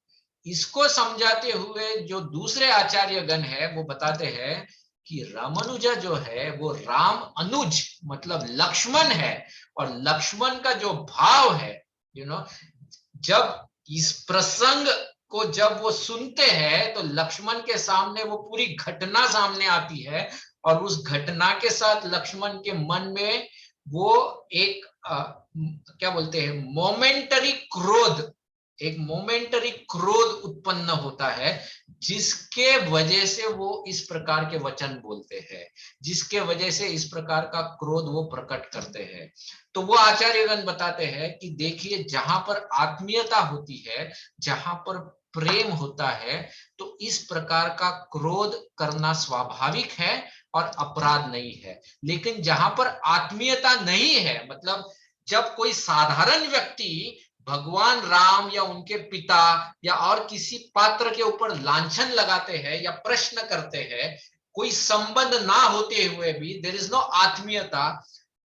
इसको समझाते हुए जो दूसरे आचार्य गण है वो बताते हैं कि रामानुजा जो है वो राम अनुज मतलब लक्ष्मण है, और लक्ष्मण का जो भाव है, जब इस प्रसंग को जब वो सुनते हैं, तो लक्ष्मण के सामने वो पूरी घटना सामने आती है, और उस घटना के साथ लक्ष्मण के मन में वो एक क्या बोलते हैं, मोमेंटरी क्रोध उत्पन्न होता है, जिसके वजह से वो इस प्रकार के वचन बोलते हैं, जिसके वजह से इस प्रकार का क्रोध वो प्रकट करते हैं। तो वो आचार्यगण बताते हैं कि देखिए, जहां पर आत्मीयता होती है, जहां पर प्रेम होता है, तो इस प्रकार का क्रोध करना स्वाभाविक है और अपराध नहीं है। लेकिन जहां पर आत्मीयता नहीं है, मतलब जब कोई साधारण व्यक्ति भगवान राम या उनके पिता या और किसी पात्र के ऊपर लांछन लगाते हैं या प्रश्न करते हैं, कोई संबंध ना होते हुए भी, देयर इज नो आत्मीयता,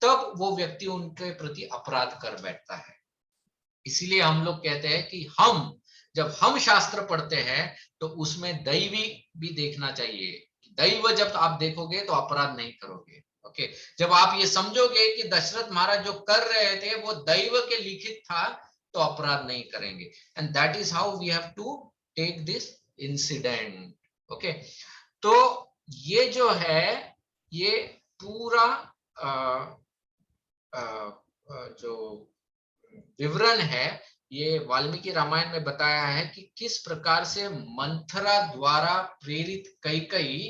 तब वो व्यक्ति उनके प्रति अपराध कर बैठता है। इसीलिए हम लोग कहते हैं कि जब हम शास्त्र पढ़ते हैं तो उसमें दैवी भी देखना चाहिए। दैव जब आप देखोगे तो अपराध नहीं करोगे। ओके, जब आप ये समझोगे कि दशरथ महाराज जो कर रहे थे वो दैव के लिखित था, तो अपराध नहीं करेंगे। And that is how we have to take this incident. Okay, तो ये जो है, ये पूरा जो विवरण है, ये वाल्मीकि रामायण में बताया है कि किस प्रकार से मंथरा द्वारा प्रेरित कैकेयी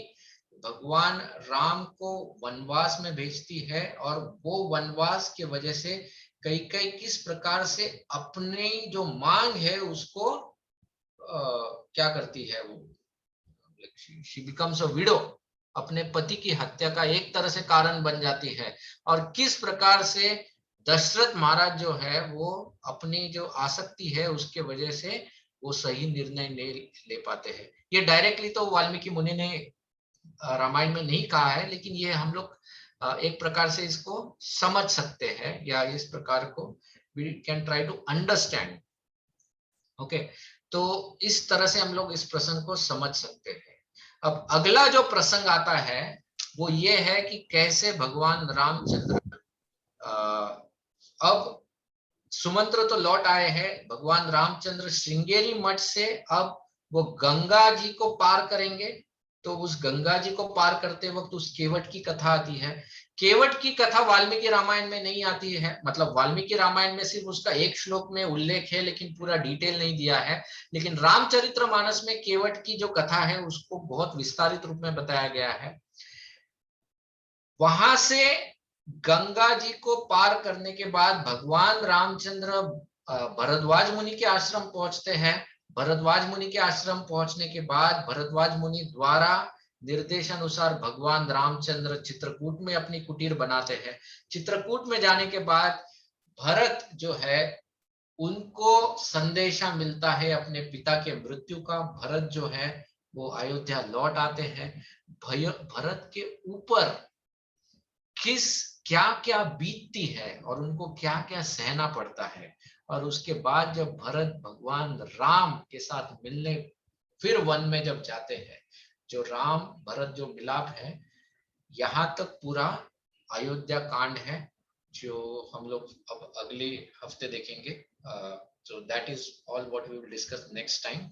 भगवान राम को वनवास में भेजती है, और वो वनवास के वजह से कैकेयी किस प्रकार से अपनी जो मांग है उसको क्या करती है, वो शी बिकम्स अ विडो, अपने पति की हत्या का एक तरह से कारण बन जाती है। और किस प्रकार से दशरथ महाराज जो है वो अपनी जो आसक्ति है उसके वजह से वो सही निर्णय ले पाते हैं। ये डायरेक्टली तो वाल्मीकि मुनि ने रामायण में नहीं कहा है, लेकिन ये हम लोग एक प्रकार से इसको समझ सकते हैं, या इस प्रकार को we can try to understand. Okay, तो इस तरह से हम लोग इस प्रसंग को समझ सकते हैं। अब अगला जो प्रसंग आता है वो ये है कि कैसे भगवान रामचंद्र अब सुमंत्र तो लौट आए हैं, भगवान रामचंद्र श्रृंगेरी मठ से अब वो गंगा जी को पार करेंगे। तो उस गंगा जी को पार करते वक्त उस केवट की कथा आती है। केवट की कथा वाल्मीकि रामायण में नहीं आती है, मतलब वाल्मीकि रामायण में सिर्फ उसका एक श्लोक में उल्लेख है, लेकिन पूरा डिटेल नहीं दिया है। लेकिन रामचरितमानस में केवट की जो कथा है उसको बहुत विस्तारित रूप में बताया गया है। वहां से गंगा जी को पार करने के बाद भगवान रामचंद्र भरद्वाज मुनि के आश्रम पहुंचते हैं। भरद्वाज मुनि के आश्रम पहुंचने के बाद भरद्वाज मुनि द्वारा निर्देशानुसार भगवान रामचंद्र चित्रकूट में अपनी कुटीर बनाते हैं। चित्रकूट में जाने के बाद भरत जो है उनको संदेशा मिलता है अपने पिता के मृत्यु का। भरत जो है वो अयोध्या लौट आते हैं। भरत के ऊपर किस क्या क्या बीतती है और उनको क्या क्या सहना पड़ता है। और उसके बाद जब भरत भगवान राम के साथ मिलने फिर वन में जब जाते हैं, जो राम भरत जो मिलाप है, यहाँ तक पूरा अयोध्या कांड है जो हम लोग अब अगले हफ्ते देखेंगे। so that is all what we will discuss next time।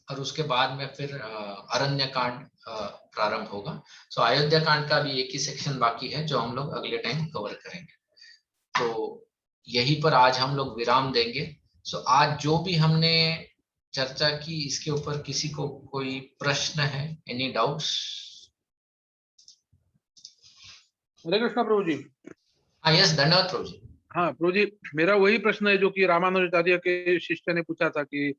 और उसके बाद में फिर अरण्य कांड प्रारंभ होगा। सो अयोध्या कांड का भी एक ही सेक्शन बाकी है जो हम लोग अगले टाइम कवर करेंगे। तो यहीं पर आज हम लोग विराम देंगे। सो आज जो भी हमने चर्चा की इसके ऊपर किसी को कोई प्रश्न है, एनी डाउट्स? हरे कृष्णा प्रभु जी। हाँ, यस, धन्यवाद प्रभु जी। हाँ प्रभु जी, मेरा वही प्रश्न है जो कि रामानुजाचार्य के शिष्य ने पूछा था कि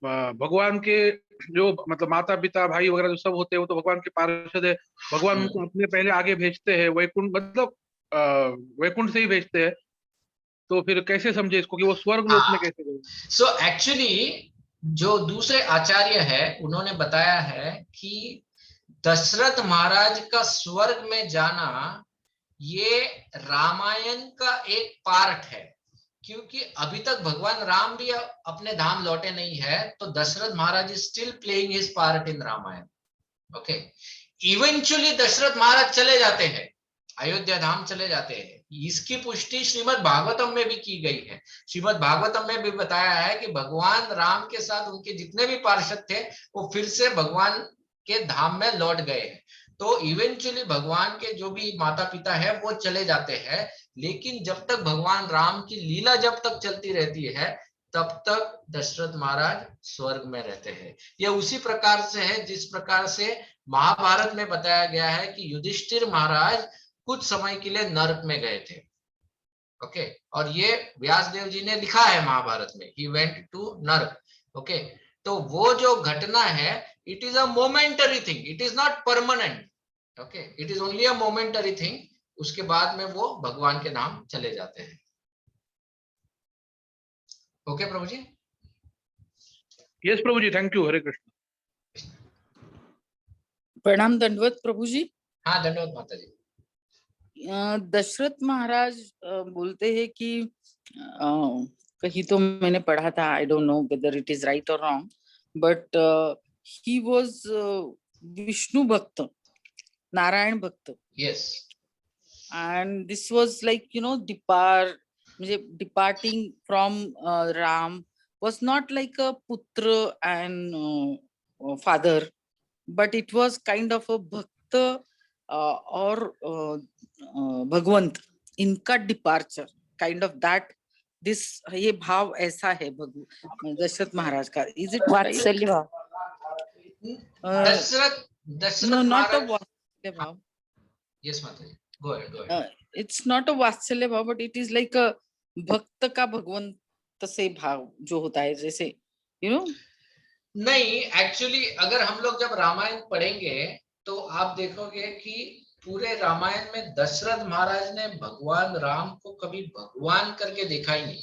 भगवान के जो मतलब माता पिता भाई वगैरह जो सब होते हैं वो तो भगवान के पार्षद है, भगवान उनको अपने पहले आगे भेजते हैं वैकुंठ, मतलब वैकुंठ से ही भेजते हैं, तो फिर कैसे समझे इसको कि वो स्वर्ग लोक में कैसे गए? सो एक्चुअली जो दूसरे आचार्य है उन्होंने बताया है कि दशरथ महाराज का स्वर्ग में जाना ये रामायण का एक पार्ट है, क्योंकि अभी तक भगवान राम भी अपने धाम लौटे नहीं है, तो Dasharath Maharaj is still playing his part in Ramayan. Okay, eventually Dasharath Maharaj चले जाते हैं, अयोध्या धाम चले जाते हैं। इसकी पुष्टि श्रीमद् भागवतम में भी की गई है। श्रीमद् भागवतम में भी बताया है कि भगवान राम के साथ उनके जितने भी पार्षद थे वो फिर से भगवान के धाम में लौट गए हैं। तो इवेंचुअली भगवान के जो भी माता पिता है वो चले जाते हैं, लेकिन जब तक भगवान राम की लीला जब तक चलती रहती है तब तक दशरथ महाराज स्वर्ग में रहते हैं। यह उसी प्रकार से है जिस प्रकार से महाभारत में बताया गया है कि युधिष्ठिर महाराज कुछ समय के लिए नरक में गए थे। ओके, और ये व्यासदेव जी ने लिखा है महाभारत में, ही वेंट टू नरक। ओके, तो वो जो घटना है it is a momentary thing, it is not permanent. Okay, it is only a momentary thing. उसके बाद में वो भगवान के नाम चले जाते हैं। Okay Prabhu ji? Yes Prabhu ji, thank you. Hare Krishna. प्रणाम दंडवत प्रभु जी। हाँ, धन्यवाद माता जी। दशरथ महाराज बोलते हैं कि कहीं तो मैंने पढ़ा था, I don't know whether it is right और wrong, but he was Vishnu भक्त, नारायण भक्त, Yes. and this was like, you know, departing from Ram was not like a putra and father, but it was kind of a bhakta or भगवंत, इनका departure, kind of that, this, ये भाव ऐसा है दशरथ महाराज का, is it वात्सल्य भाव? Dasharath no, Dasharath not a Maharaj. वात्सल्य भाव, यस माता जी, go ahead. It's not a वात्सल्य भाव, but it is like a भक्त का भगवंत से भाव जो होता है, जैसे यू नो। नहीं, एक्चुअली अगर हम लोग जब रामायण पढ़ेंगे तो आप देखोगे कि पूरे रामायण में दशरथ महाराज ने भगवान राम को कभी भगवान करके देखा ही नहीं।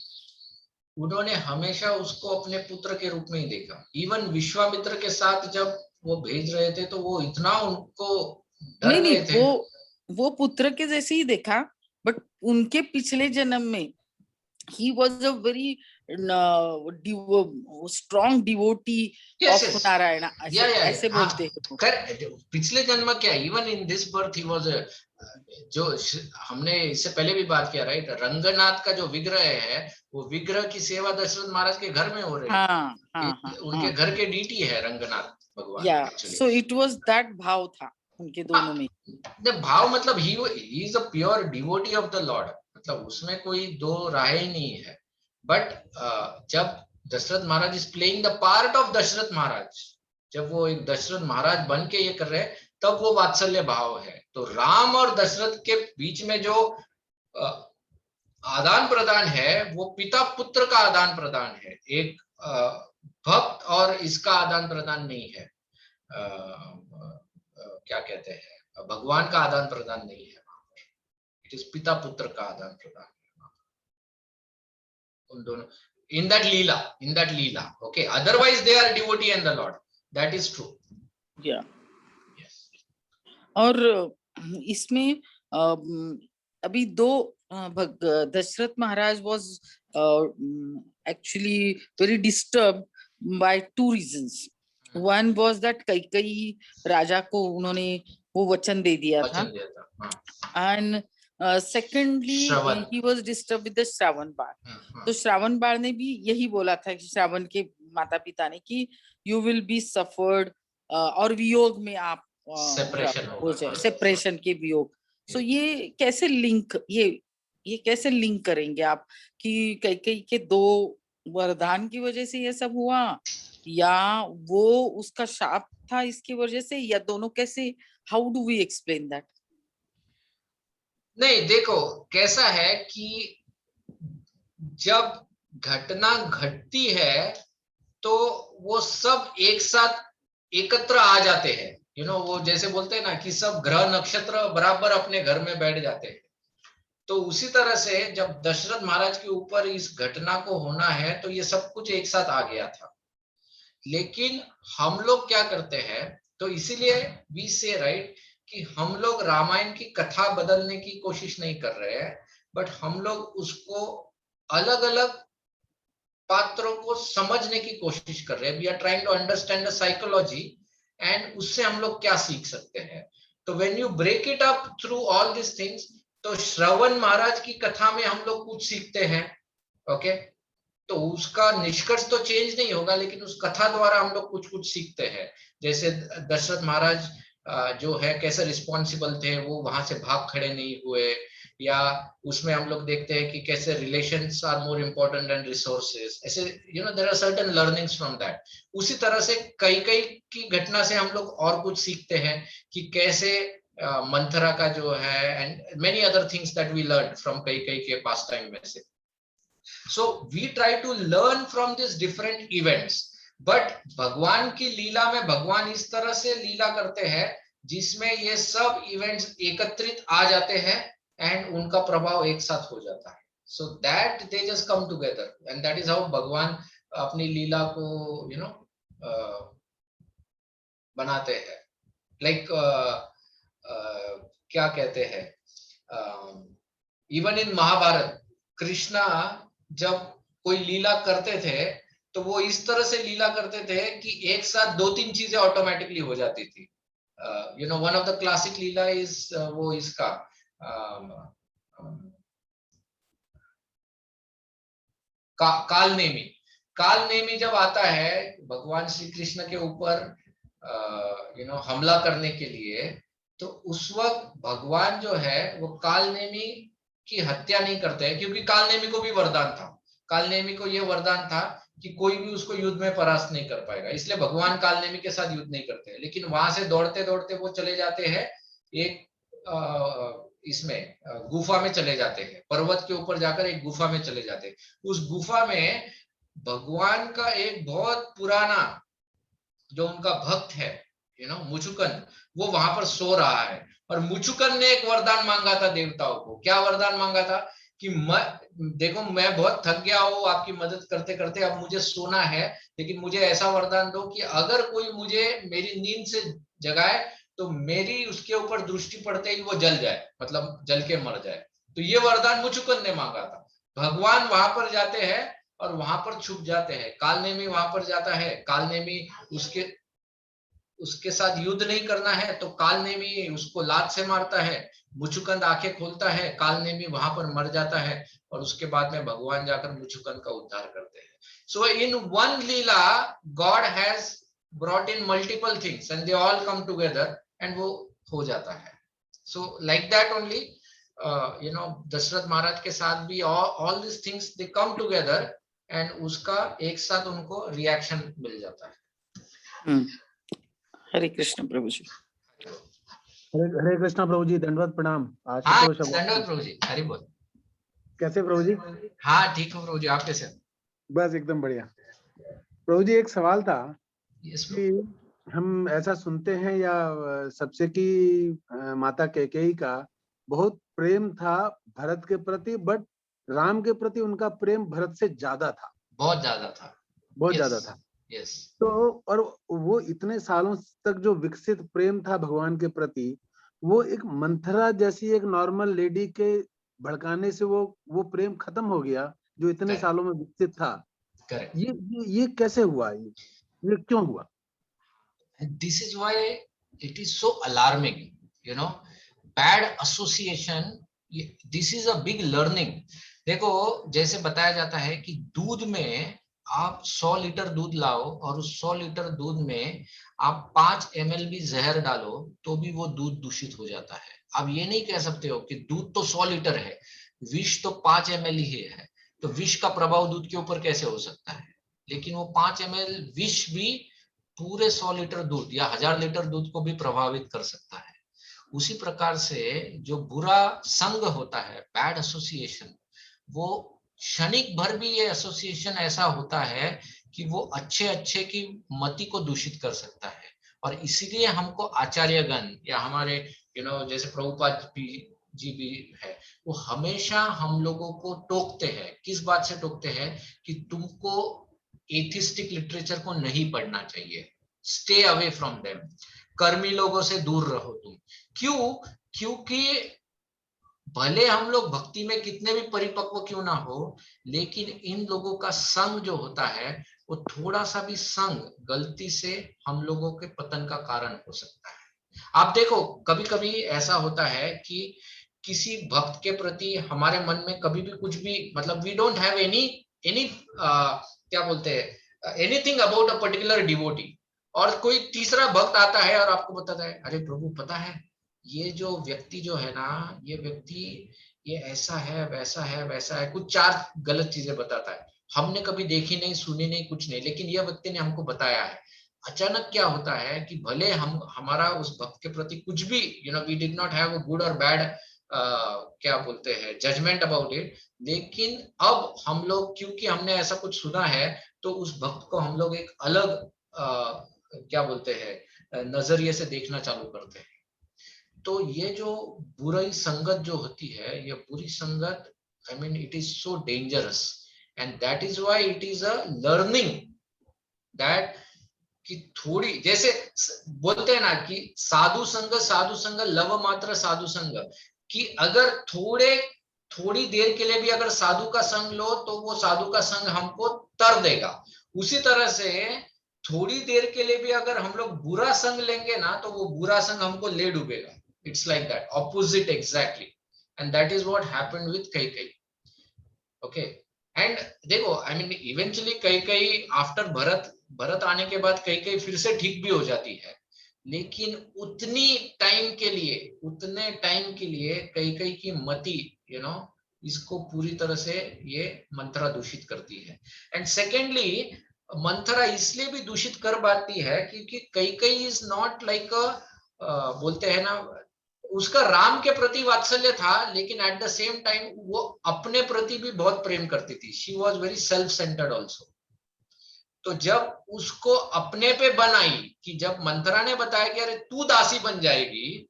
उन्होंने हमेशा उसको अपने पुत्र के रूप में ही देखा। इवन विश्वामित्र के साथ जब वो भेज रहे थे तो वो इतना उनको डर गए थे। वो पुत्र के जैसे ही देखा, बट उनके पिछले जन्म में he was a very strong devotee Yes, of yes. Narayana, ऐसे हाँ, बोलते हैं। पिछले जन्म क्या, even in this birth he was, जो हमने इससे पहले भी बात किया, राइट, रंगनाथ का जो विग्रह है वो विग्रह की सेवा दशरथ महाराज के घर में हो रही है। हाँ, उनके घर के डीटी है रंगनाथ भगवान। या सो इट वाज दैट भाव था उनके दोनों में। भाव मतलब he is a pure devotee of the Lord, मतलब उसमें कोई दो राय ही नहीं है। बट जब Dasharath Maharaj is playing the part of Dasharath Maharaj, जब वो एक दशरथ महाराज बन के ये कर रहे हैं, तब वो वात्सल्य भाव है। तो राम और दशरथ के बीच में जो आदान प्रदान है वो पिता पुत्र का आदान प्रदान है, एक भक्त और इसका आदान प्रदान नहीं है। क्या कहते हैं, भगवान का आदान प्रदान नहीं है, इट इज पिता पुत्र का आदान प्रदान है उन दोनों, in that leela, okay, otherwise they are devotee and the Lord, that is true. Yeah. Yes. और इसमें अभी दो दशरथ महाराज was actually very disturbed by two reasons. One was that Kaikeyi राजा को उन्होंने वो वचन दे दिया था, and secondly he was disturbed with the Shravan बाण। तो श्रावण बाण ने भी यही बोला था कि श्रावण के माता पिता ने कि you will be suffered, और वियोग में आप सेपरेशन के वियोग। सो ये कैसे लिंक, ये कैसे लिंक करेंगे आप कि कैकेयी के दो वरदान की वजह से ये सब हुआ, या वो उसका शाप था इसकी वजह से, या दोनों? कैसे, how do we explain that? नहीं, देखो कैसा है कि जब घटना घटती है तो वो सब एक साथ एकत्र आ जाते हैं, यू नो, वो जैसे बोलते हैं ना कि सब ग्रह नक्षत्र बराबर अपने घर में बैठ जाते हैं। तो उसी तरह से जब दशरथ महाराज के ऊपर इस घटना को होना है तो ये सब कुछ एक साथ आ गया था। लेकिन हम लोग क्या करते हैं, तो इसीलिए वी से राइट कि हम लोग रामायण की कथा बदलने की कोशिश नहीं कर रहे हैं, बट हम लोग उसको अलग अलग पात्रों को समझने की कोशिश कर रहे हैं। We are trying to understand the psychology and उससे हम लोग क्या सीख सकते हैं। तो when you break it up through all this things, तो श्रवण महाराज की कथा में हम लोग कुछ सीखते हैं, ओके, तो उसका निष्कर्ष तो चेंज नहीं होगा, लेकिन उस कथा द्वारा हम लोग कुछ कुछ सीखते हैं। जैसे दशरथ महाराज जो है कैसे रिस्पॉन्सिबल थे, वो वहां से भाग खड़े नहीं हुए, या उसमें हम लोग देखते हैं कि कैसे relations are more important than resources, ऐसे you know there are certain learnings from that. उसी तरह से कई की घटना से हम लोग और कुछ सीखते हैं कि कैसे मंथरा का जो है, and many other things that we learn from कई के पास टाइम में से। So we try to learn from these different events, but भगवान की लीला में भगवान इस तरह से लीला करते हैं जिसमें ये सब इवेंट्स एकत्रित आ जाते हैं एंड उनका प्रभाव एक साथ हो जाता है। So that they just come together and that is how भगवान अपनी लीला को यू नो बनाते हैं। लाइक क्या कहते हैं, इवन इन महाभारत कृष्णा जब कोई लीला करते थे तो वो इस तरह से लीला करते थे कि एक साथ 2-3 चीजें ऑटोमेटिकली हो जाती थी. You know one of the classic Leela is वो इसका कालनेमी. कालनेमी जब आता है भगवान श्री कृष्ण के ऊपर यू नो हमला करने के लिए, तो उस वक्त भगवान जो है वो कालनेमी की हत्या नहीं करते हैं, क्योंकि कालनेमी को भी वरदान था. कालनेमी को ये वरदान था कि कोई भी उसको युद्ध में परास्त नहीं कर पाएगा, इसलिए भगवान कालनेमी के साथ युद्ध नहीं करते हैं. लेकिन वहां से दौड़ते दौड़ते वो चले जाते हैं एक इसमें गुफा में चले जाते हैं, पर्वत के ऊपर जाकर एक गुफा में चले जाते हैं. उस गुफा में भगवान का एक बहुत पुराना जो उनका भक्त है यू नो मुचुकन, वो वहां पर सो रहा है. और मुचुकन ने एक वरदान मांगा था देवताओं को. क्या वरदान मांगा था कि देखो मैं बहुत थक गया हूँ आपकी मदद करते करते, अब मुझे सोना है, लेकिन मुझे ऐसा वरदान दो कि अगर कोई मुझे मेरी नींद से जगाए तो मेरी उसके ऊपर दृष्टि पड़ते ही वो जल जाए, मतलब जल के मर जाए. तो ये वरदान मुचुकन ने मांगा था. भगवान वहां पर जाते हैं और वहां पर छुप जाते हैं. कालनेमी वहां पर जाता है, कालनेमी उसके साथ युद्ध नहीं करना है तो कालनेमी उसको लात से मारता है. मुचुकंद आंखें खोलता है, कालनेमी वहां पर मर जाता है और उसके बाद में भगवान जाकर मुचुकंद का उद्धार करते हैं. So in one lila God has brought in multiple things and they all come together and वो हो जाता है. So like that only you know Dasharath Maharaj के साथ भी all this things they come together and उसका एक साथ उनको रिएक्शन मिल जाता है. हरे कृष्ण प्रभु जी. हरे कृष्णा प्रभु जी, दंडवत प्रणाम. हाँ दंडवत प्रभु जी. हरि बोल. कैसे प्रभु जी? हाँ ठीक हूँ प्रभु जी, आप कैसे? बस एकदम बढ़िया. प्रभु जी एक सवाल था yes, कि हम ऐसा सुनते हैं या सबसे कि माता कैकेयी का बहुत प्रेम था भरत के प्रति, बट राम के प्रति उनका प्रेम भरत से ज्यादा था. बहुत ज्यादा था. बहुत ज्यादा था. यस. तो और वो इतने सालों तक जो विकसित प्रेम था भगवान के प्रति, वो एक मंथरा जैसी एक नॉर्मल लेडी के भड़काने से वो प्रेम खत्म हो गया जो इतने सालों में विकसित था. करेक्ट. ये कैसे हुआ? ये क्यों हुआ? This is why it is so alarming, you know bad association. This is a big learning. देखो जैसे बताया जाता है कि दूध में आप 100 लीटर दूध लाओ और उस 100 लीटर दूध में आप 5 ml भी जहर डालो तो भी वो दूध दूषित हो जाता है. आप ये नहीं कह सकते हो कि दूध तो 100 लीटर है, विष तो 5 ml ही है, तो विष का प्रभाव दूध के ऊपर कैसे हो सकता है? लेकिन वो 5 ml विष भी पूरे 100 लीटर दूध या 1000 लीटर दूध को भी प्रभावित कर सकता है. उसी प्रकार से जो बुरा संग होता है, बैड एसोसिएशन, वो क्षणिक भर भी ये एसोसिएशन ऐसा होता है कि वो अच्छे की मति को दूषित कर सकता है. और इसीलिए हमको आचार्यगण या हमारे यू नो जैसे प्रभुपाद जी भी है, वो हमेशा हम लोगों को टोकते हैं. किस बात से टोकते हैं? कि तुमको एथिस्टिक लिटरेचर को नहीं पढ़ना चाहिए, स्टे अवे फ्रॉम देम, कर्मी लोगों से दूर रहो तुम. क्यों? क्योंकि भले हम लोग भक्ति में कितने भी परिपक्व क्यों ना हो, लेकिन इन लोगों का संग जो होता है वो थोड़ा सा भी संग गलती से हम लोगों के पतन का कारण हो सकता है. आप देखो कभी कभी ऐसा होता है कि किसी भक्त के प्रति हमारे मन में कभी भी कुछ भी मतलब वी डोंट हैव एनी क्या बोलते हैं anything about a particular devotee, और कोई तीसरा भक्त आता है और आपको बताता है अरे प्रभु पता है ये जो व्यक्ति जो है ना, ये व्यक्ति ये ऐसा है वैसा है, कुछ 4 गलत चीजें बताता है. हमने कभी देखी नहीं, सुनी नहीं, कुछ नहीं, लेकिन यह व्यक्ति ने हमको बताया है. अचानक क्या होता है कि भले हम हमारा उस भक्त के प्रति कुछ भी you know we did not have a good और बैड क्या बोलते हैं जजमेंट अबाउट इट, लेकिन अब हम लोग क्योंकि हमने ऐसा कुछ सुना है तो उस भक्त को हम लोग एक अलग क्या बोलते हैं नजरिए से देखना चालू करते हैं. तो ये जो बुरी संगत जो होती है, ये बुरी संगत I mean it is so dangerous, and that is why it is a learning that कि थोड़ी, जैसे बोलते हैं ना कि साधु संग लव मात्र साधु संग, कि अगर थोड़ी देर के लिए भी अगर साधु का संग लो तो वो साधु का संग हमको तर देगा। उसी तरह से थोड़ी देर के लिए भी अगर हम लोग बुरा संग लेंगे ना तो वो बुरा संग हमको ले डूबेगा। It's like that, opposite exactly, and that is what happened with Kaikeyi. Okay, and देखो I mean eventually Kaikeyi after Bharat आने के बाद कैकेयी फिर से ठीक भी हो जाती है, लेकिन उतने टाइम के लिए कैकेयी की मति इसको पूरी तरह से ये मंथरा दूषित करती है। एंड सेकेंडली मंथरा इसलिए भी दूषित कर पाती है क्योंकि कैकेयी इज नॉट लाइक बोलते हैं ना, उसका राम के प्रति वात्सल्य था, लेकिन एट द सेम टाइम वो अपने प्रति भी बहुत प्रेम करती थी। She was very self centred also. तो जब उसको अपने पे बनाई, कि जब मंथरा ने बताया कि अरे तू दासी बन जाएगी,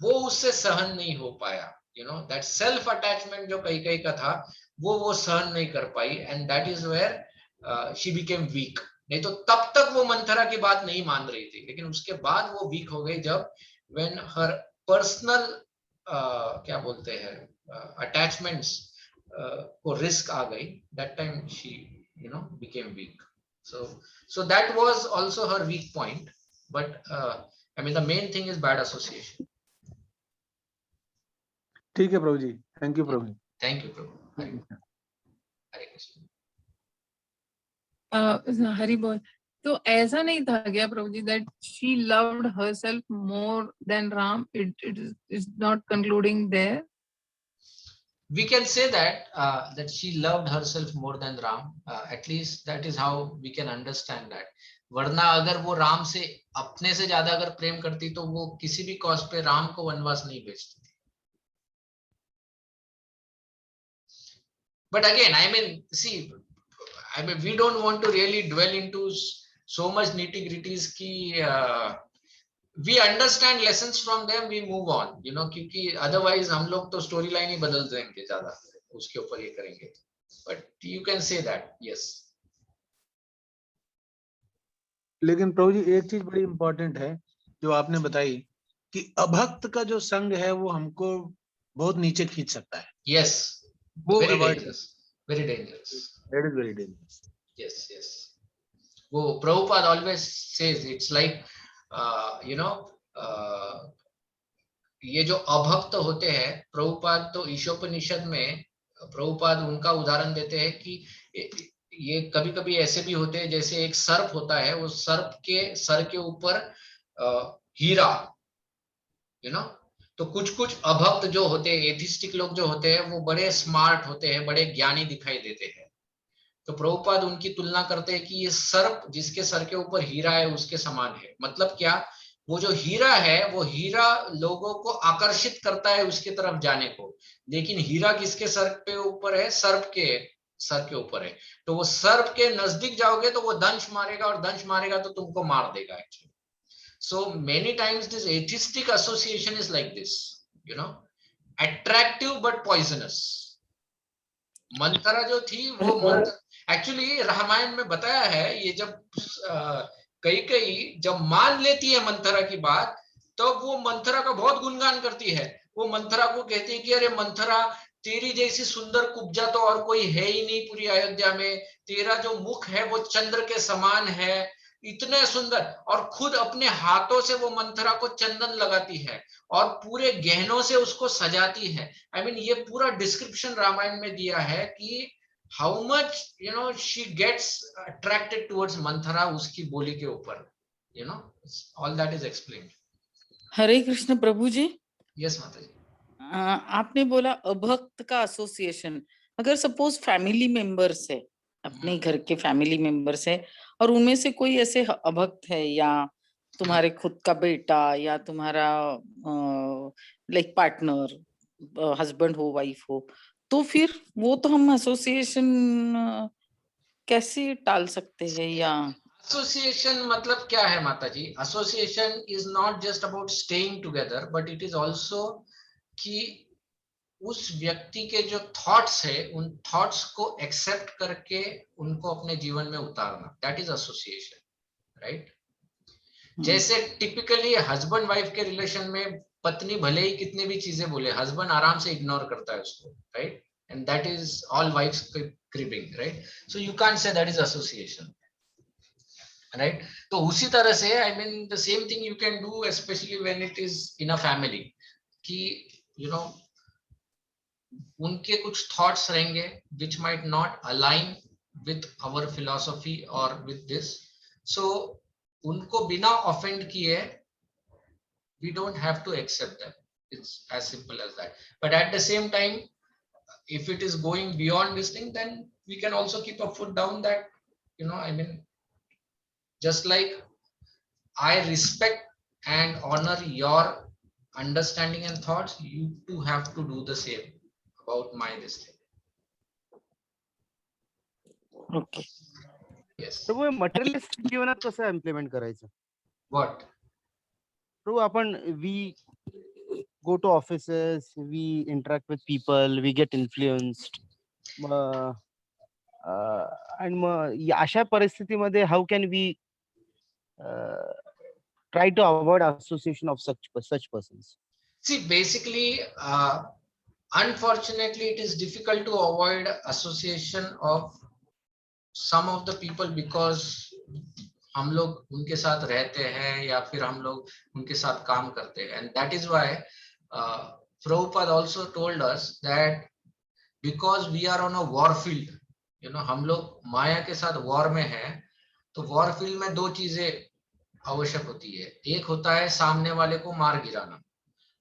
वो उससे सहन नहीं हो पाया। दैट सेल्फ अटैचमेंट जो कैकेयी का था वो सहन नहीं कर पाई, and that is where she became weak. नहीं तो तब तक वो मंथरा की बात नहीं मान रही थी, लेकिन उसके बाद वो वीक हो गई जब व्हेन हर पर्सनल क्या बोलते हैं अटैचमेंट्स को रिस्क आ गई, that time she became weak. So that was also her weak point, but I mean the main thing is bad association. ठीक है Prabhu ji, thank you Prabhu. Thank you Prabhu. Hare Krishna. Hari बोल। तो ऐसा नहीं था क्या प्रभु जी that she loved herself more than Ram? It is not concluding there. We can say that she loved herself more than Ram. At least that is how we can understand that. वरना अगर वो राम से अपने से ज्यादा अगर प्रेम करती तो वो किसी भी कॉस्ट पे राम को वनवास नहीं भेजती थी। But again, I mean, see, I mean, we don't want to really dwell into so much nitty-gritties ki we understand lessons from them, we move on, क्योंकि otherwise हम लोग तो स्टोरी लाइन ही बदल देंगे ज्यादा, उसके ऊपर ये करेंगे। But you can say that, yes. लेकिन प्रभु जी एक चीज बड़ी इंपॉर्टेंट है जो आपने बताई कि अभक्त का जो संग है वो हमको बहुत नीचे खींच सकता है। Yes, वो very avoid dangerous, very dangerous. That is very dangerous. Yes, yes. वो Prabhupada always says it's like ये जो अभक्त होते हैं, प्रभुपाद तो ईशोपनिषद में प्रभुपाद उनका उदाहरण देते हैं कि ये कभी कभी ऐसे भी होते हैं जैसे एक सर्प होता है, वो सर्प के सर के ऊपर हीरा, तो कुछ अभक्त जो होते हैं, एथिस्टिक लोग जो होते हैं, वो बड़े स्मार्ट होते हैं, बड़े ज्ञानी दिखाई देते हैं। तो प्रभुपाद उनकी तुलना करते हैं कि ये सर्प जिसके सर के ऊपर हीरा है उसके समान है। मतलब क्या, वो जो हीरा है वो हीरा लोगों को आकर्षित करता है उसके तरफ जाने को, लेकिन हीरा किसके सर पे ऊपर है? सर्प के सर के ऊपर है। तो वो सर्प के नजदीक जाओगे तो वो दंश मारेगा, और दंश मारेगा तो तुमको मार देगा actually. So many times this atheistic association is like this, attractive but poisonous. Manthara जो थी वो एक्चुअली रामायण में बताया है, ये जब कैकेयी जब मान लेती है मंथरा की बात, तो वो मंथरा का बहुत गुणगान करती है। वो मंथरा को कहती है कि अरे मंथरा, तेरी जैसी सुंदर कुब्जा तो और कोई है ही नहीं पूरी अयोध्या में, तेरा जो मुख है वो चंद्र के समान है, इतने सुंदर। और खुद अपने हाथों से वो मंथरा को चंदन लगाती है और पूरे गहनों से उसको सजाती है। आई मीन ये पूरा डिस्क्रिप्शन रामायण में दिया है कि how much she gets attracted towards Manthara, उसकी बोली के ऊपर, ऑल दैट इज एक्सप्लेन्ड। हरे कृष्ण प्रभु जी। यस माता जी। आपने बोला अभक्त का एसोसिएशन, अगर सपोज फैमिली मेंबर्स है, अपने घर के फैमिली मेंबर्स है, और उनमें से कोई ऐसे अभक्त है, या तुम्हारे खुद का बेटा, या तुम्हारा लाइक पार्टनर, हस्बैंड हो, वाइफ हो, तो फिर वो तो हम एसोसिएशन कैसे टाल सकते हैं? या एसोसिएशन मतलब क्या है माता जी? Association is not just about staying together, but it is also कि उस व्यक्ति के जो थॉट्स है, उन थॉट्स को एक्सेप्ट करके उनको अपने जीवन में उतारना, दैट इज एसोसिएशन, राइट? जैसे टिपिकली हस्बैंड वाइफ के रिलेशन में पत्नी भले ही कितनी भी चीजें बोले, हस्बैंड आराम से इग्नोर करता है उसको, right? And that is all wife's creeping, right? So you can't say that is association, right? तो उसी तरह से I mean the same thing you can do, specially when it is in a family, कि you know उनके कुछ thoughts रहेंगे which might not align with our philosophy or with this, so उनको बिना ऑफेंड किए we don't have to accept them. It's as simple as that. But at the same time, if it is going beyond this thing, then we can also keep a foot down that, you know, I mean, just like I respect and honor your understanding and thoughts, you too have to do the same about my this thing. Okay. Yes. Prabhu, materialistic जीवनात कसं implement करायचं? What? प्रभू, आपण we go to offices, we interact with people, we get influenced, and मग अशा परिस्थितीमध्ये how can we try to avoid association of such persons? See, basically, unfortunately, it is difficult to avoid association of some of the people because हम लोग उनके साथ रहते हैं या फिर हम लोग उनके साथ काम करते हैं, and that is why Prabhupada also told us that because we are on a war field, you know, हम लोग माया के साथ वॉर में हैं, तो वॉर फील्ड में दो चीजें आवश्यक होती है। एक होता है सामने वाले को मार गिराना,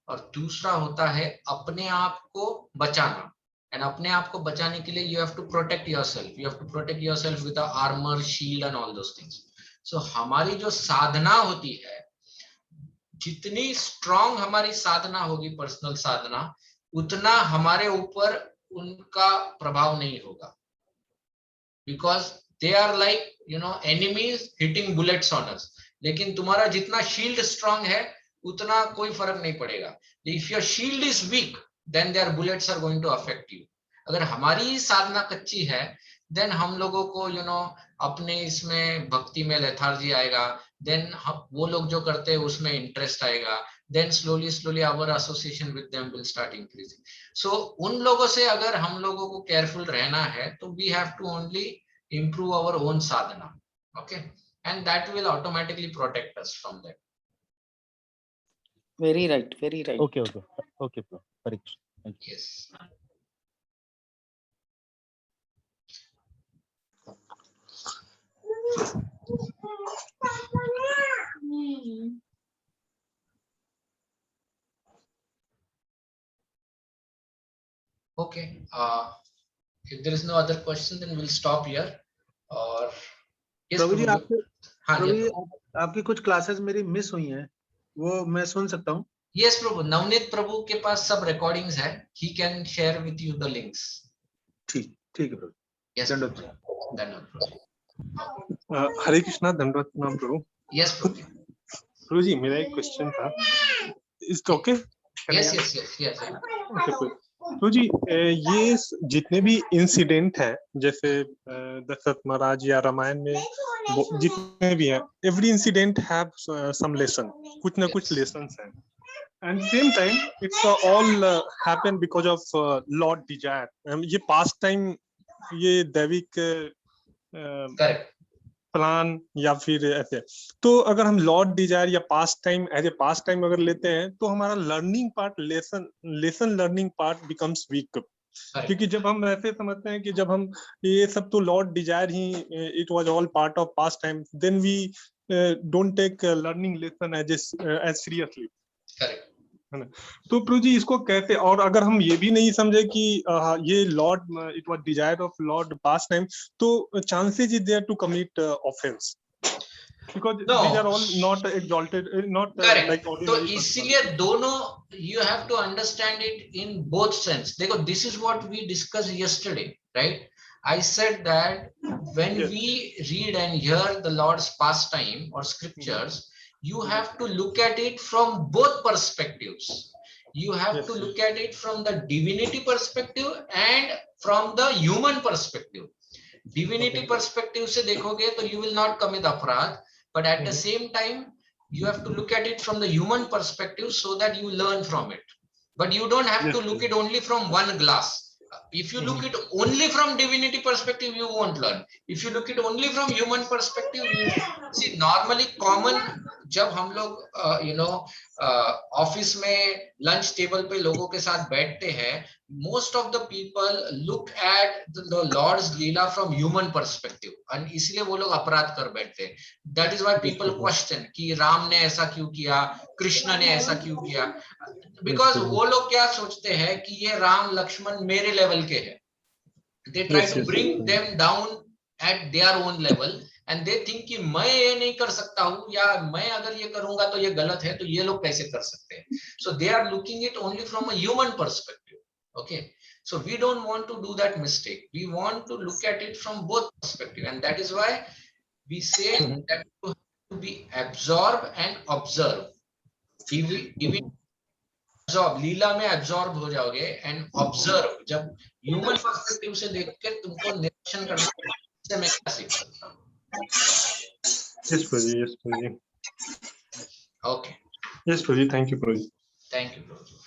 और दूसरा होता है अपने आप को बचाना। एंड अपने आप को बचाने के लिए you have to protect yourself, you have to protect yourself with armour, shield and all those things. So हमारी जो साधना होती है, जितनी स्ट्रांग हमारी साधना होगी, पर्सनल साधना, उतना हमारे ऊपर उनका प्रभाव नहीं होगा, because they are like you know enemies hitting bullets on us. लेकिन तुम्हारा जितना शील्ड स्ट्रांग है उतना कोई फर्क नहीं पड़ेगा। If your shield is weak, then their bullets are going to affect you. अगर हमारी साधना कच्ची है, देन हम लोगों को यू नो अपने इसमें भक्ति में लेथार्जी आएगा, देन वो लोग जो करते हैं उसमें इंटरेस्ट आएगा, then slowly our association with them will start increasing. So उन लोगों से अगर हम लोगों को केयरफुल रहना है, तो we have to only improve our own sadhana, okay, and that will automatically protect us from that. Very right, very right. Okay, correct. Yes. Okay, if there is no other question, then we'll stop here. और प्रभु जी, हाँ, आपकी कुछ classes मेरी miss हुई हैं, वो मैं सुन सकता हूँ? यस प्रभु, नवनीत प्रभु के पास सब रिकॉर्डिंग्स है, he can share with you the links. ठीक है प्रभु। Yes, धन्यवाद प्रभु। हरे कृष्णा, धन्यवाद प्रणाम प्रभु। Yes प्रभु। प्रभु जी, मेरा एक क्वेश्चन था, is okay? Yes. Okay Prabhu जी, ये जितने भी इंसिडेंट हैं, जैसे दशरथ महाराज या रामायण में जितने भी हैं, every incident have some lesson, कुछ ना कुछ लेसन्स हैं, and same time it's all happen because of lord desire. ये पास्ट टाइम, ये दैविक प्लान या फिर ऐसे, तो अगर हम लॉर्ड डिजायर या past time as a past time अगर लेते हैं, तो हमारा learning part, lesson learning part becomes weak. क्योंकि जब हम ऐसे समझते हैं कि जब हम ये सब तो लॉर्ड डिजायर ही, it was all part of past time, then we don't take learning lesson as seriously, है ना? तो प्रभु जी, इसको कैसे, और अगर हम ये भी नहीं समझे कि ये Lord, it was desire of Lord pastime, तो chances is there to commit offence, because these are all not exalted, not like ordinary. तो इसलिए दोनों, you have to understand it in both sense. देखो, this is what we discussed yesterday, right? I said that when we read and hear the Lord's pastime or scriptures, you have to look at it from both perspectives. You have to look at it from the divinity perspective and from the human perspective. Divinity perspective से देखोगे तो you will not commit अपराध, but at the same time you have to look at it from the human perspective so that you learn from it. But you don't have Yes, to look it only from one glass. If you look it only from divinity perspective, you won't learn. If you look it only from human perspective, you see normally common जब हम लोग office में lunch table पे लोगों के साथ बैठते हैं, most of the people look at the Lord's Leela from human perspective, and इसलिए वो लोग अपराध कर बैठते हैं. That is why people question कि राम ने ऐसा क्यों किया, कृष्ण ने ऐसा क्यों किया, because वो लोग क्या सोचते हैं कि ये राम लक्ष्मण मेरे लेवल के हैं. They try to bring them down at their own level and they think कि मैं ये नहीं कर सकता हूँ, या मैं अगर ये करूंगा तो ये गलत है, तो ये लोग कैसे कर सकते हैं. So they are looking it only from a human perspective. Okay, so we don't want to do that mistake. We want to look at it from both perspective, and that is why we say that you have to be absorb and observe. Absorb, लीला में absorb हो जाओगे, and observe जब human perspective से देखकर तुमको निरीक्षण करना है, इससे मैं क्या सीख सकता हूँ. Yes, Prabhuji. Yes, Prabhuji. Okay, Yes, Prabhuji. Thank you, Prabhuji. thank you, Prabhuji.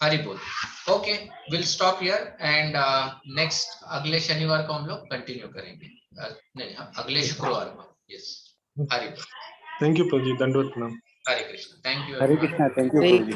Hari बोल. Okay, we'll stop here and next अगले शनिवार को हम लोग कंटिन्यू करेंगे. नहीं, अगले शुक्रवार को. Yes, हरि बोल. Thank you, Prabhuji. Dandavad pranam. Hare Krishna. Thank you. Hare everyone. Krishna. Thank you, Hare Prabhuji.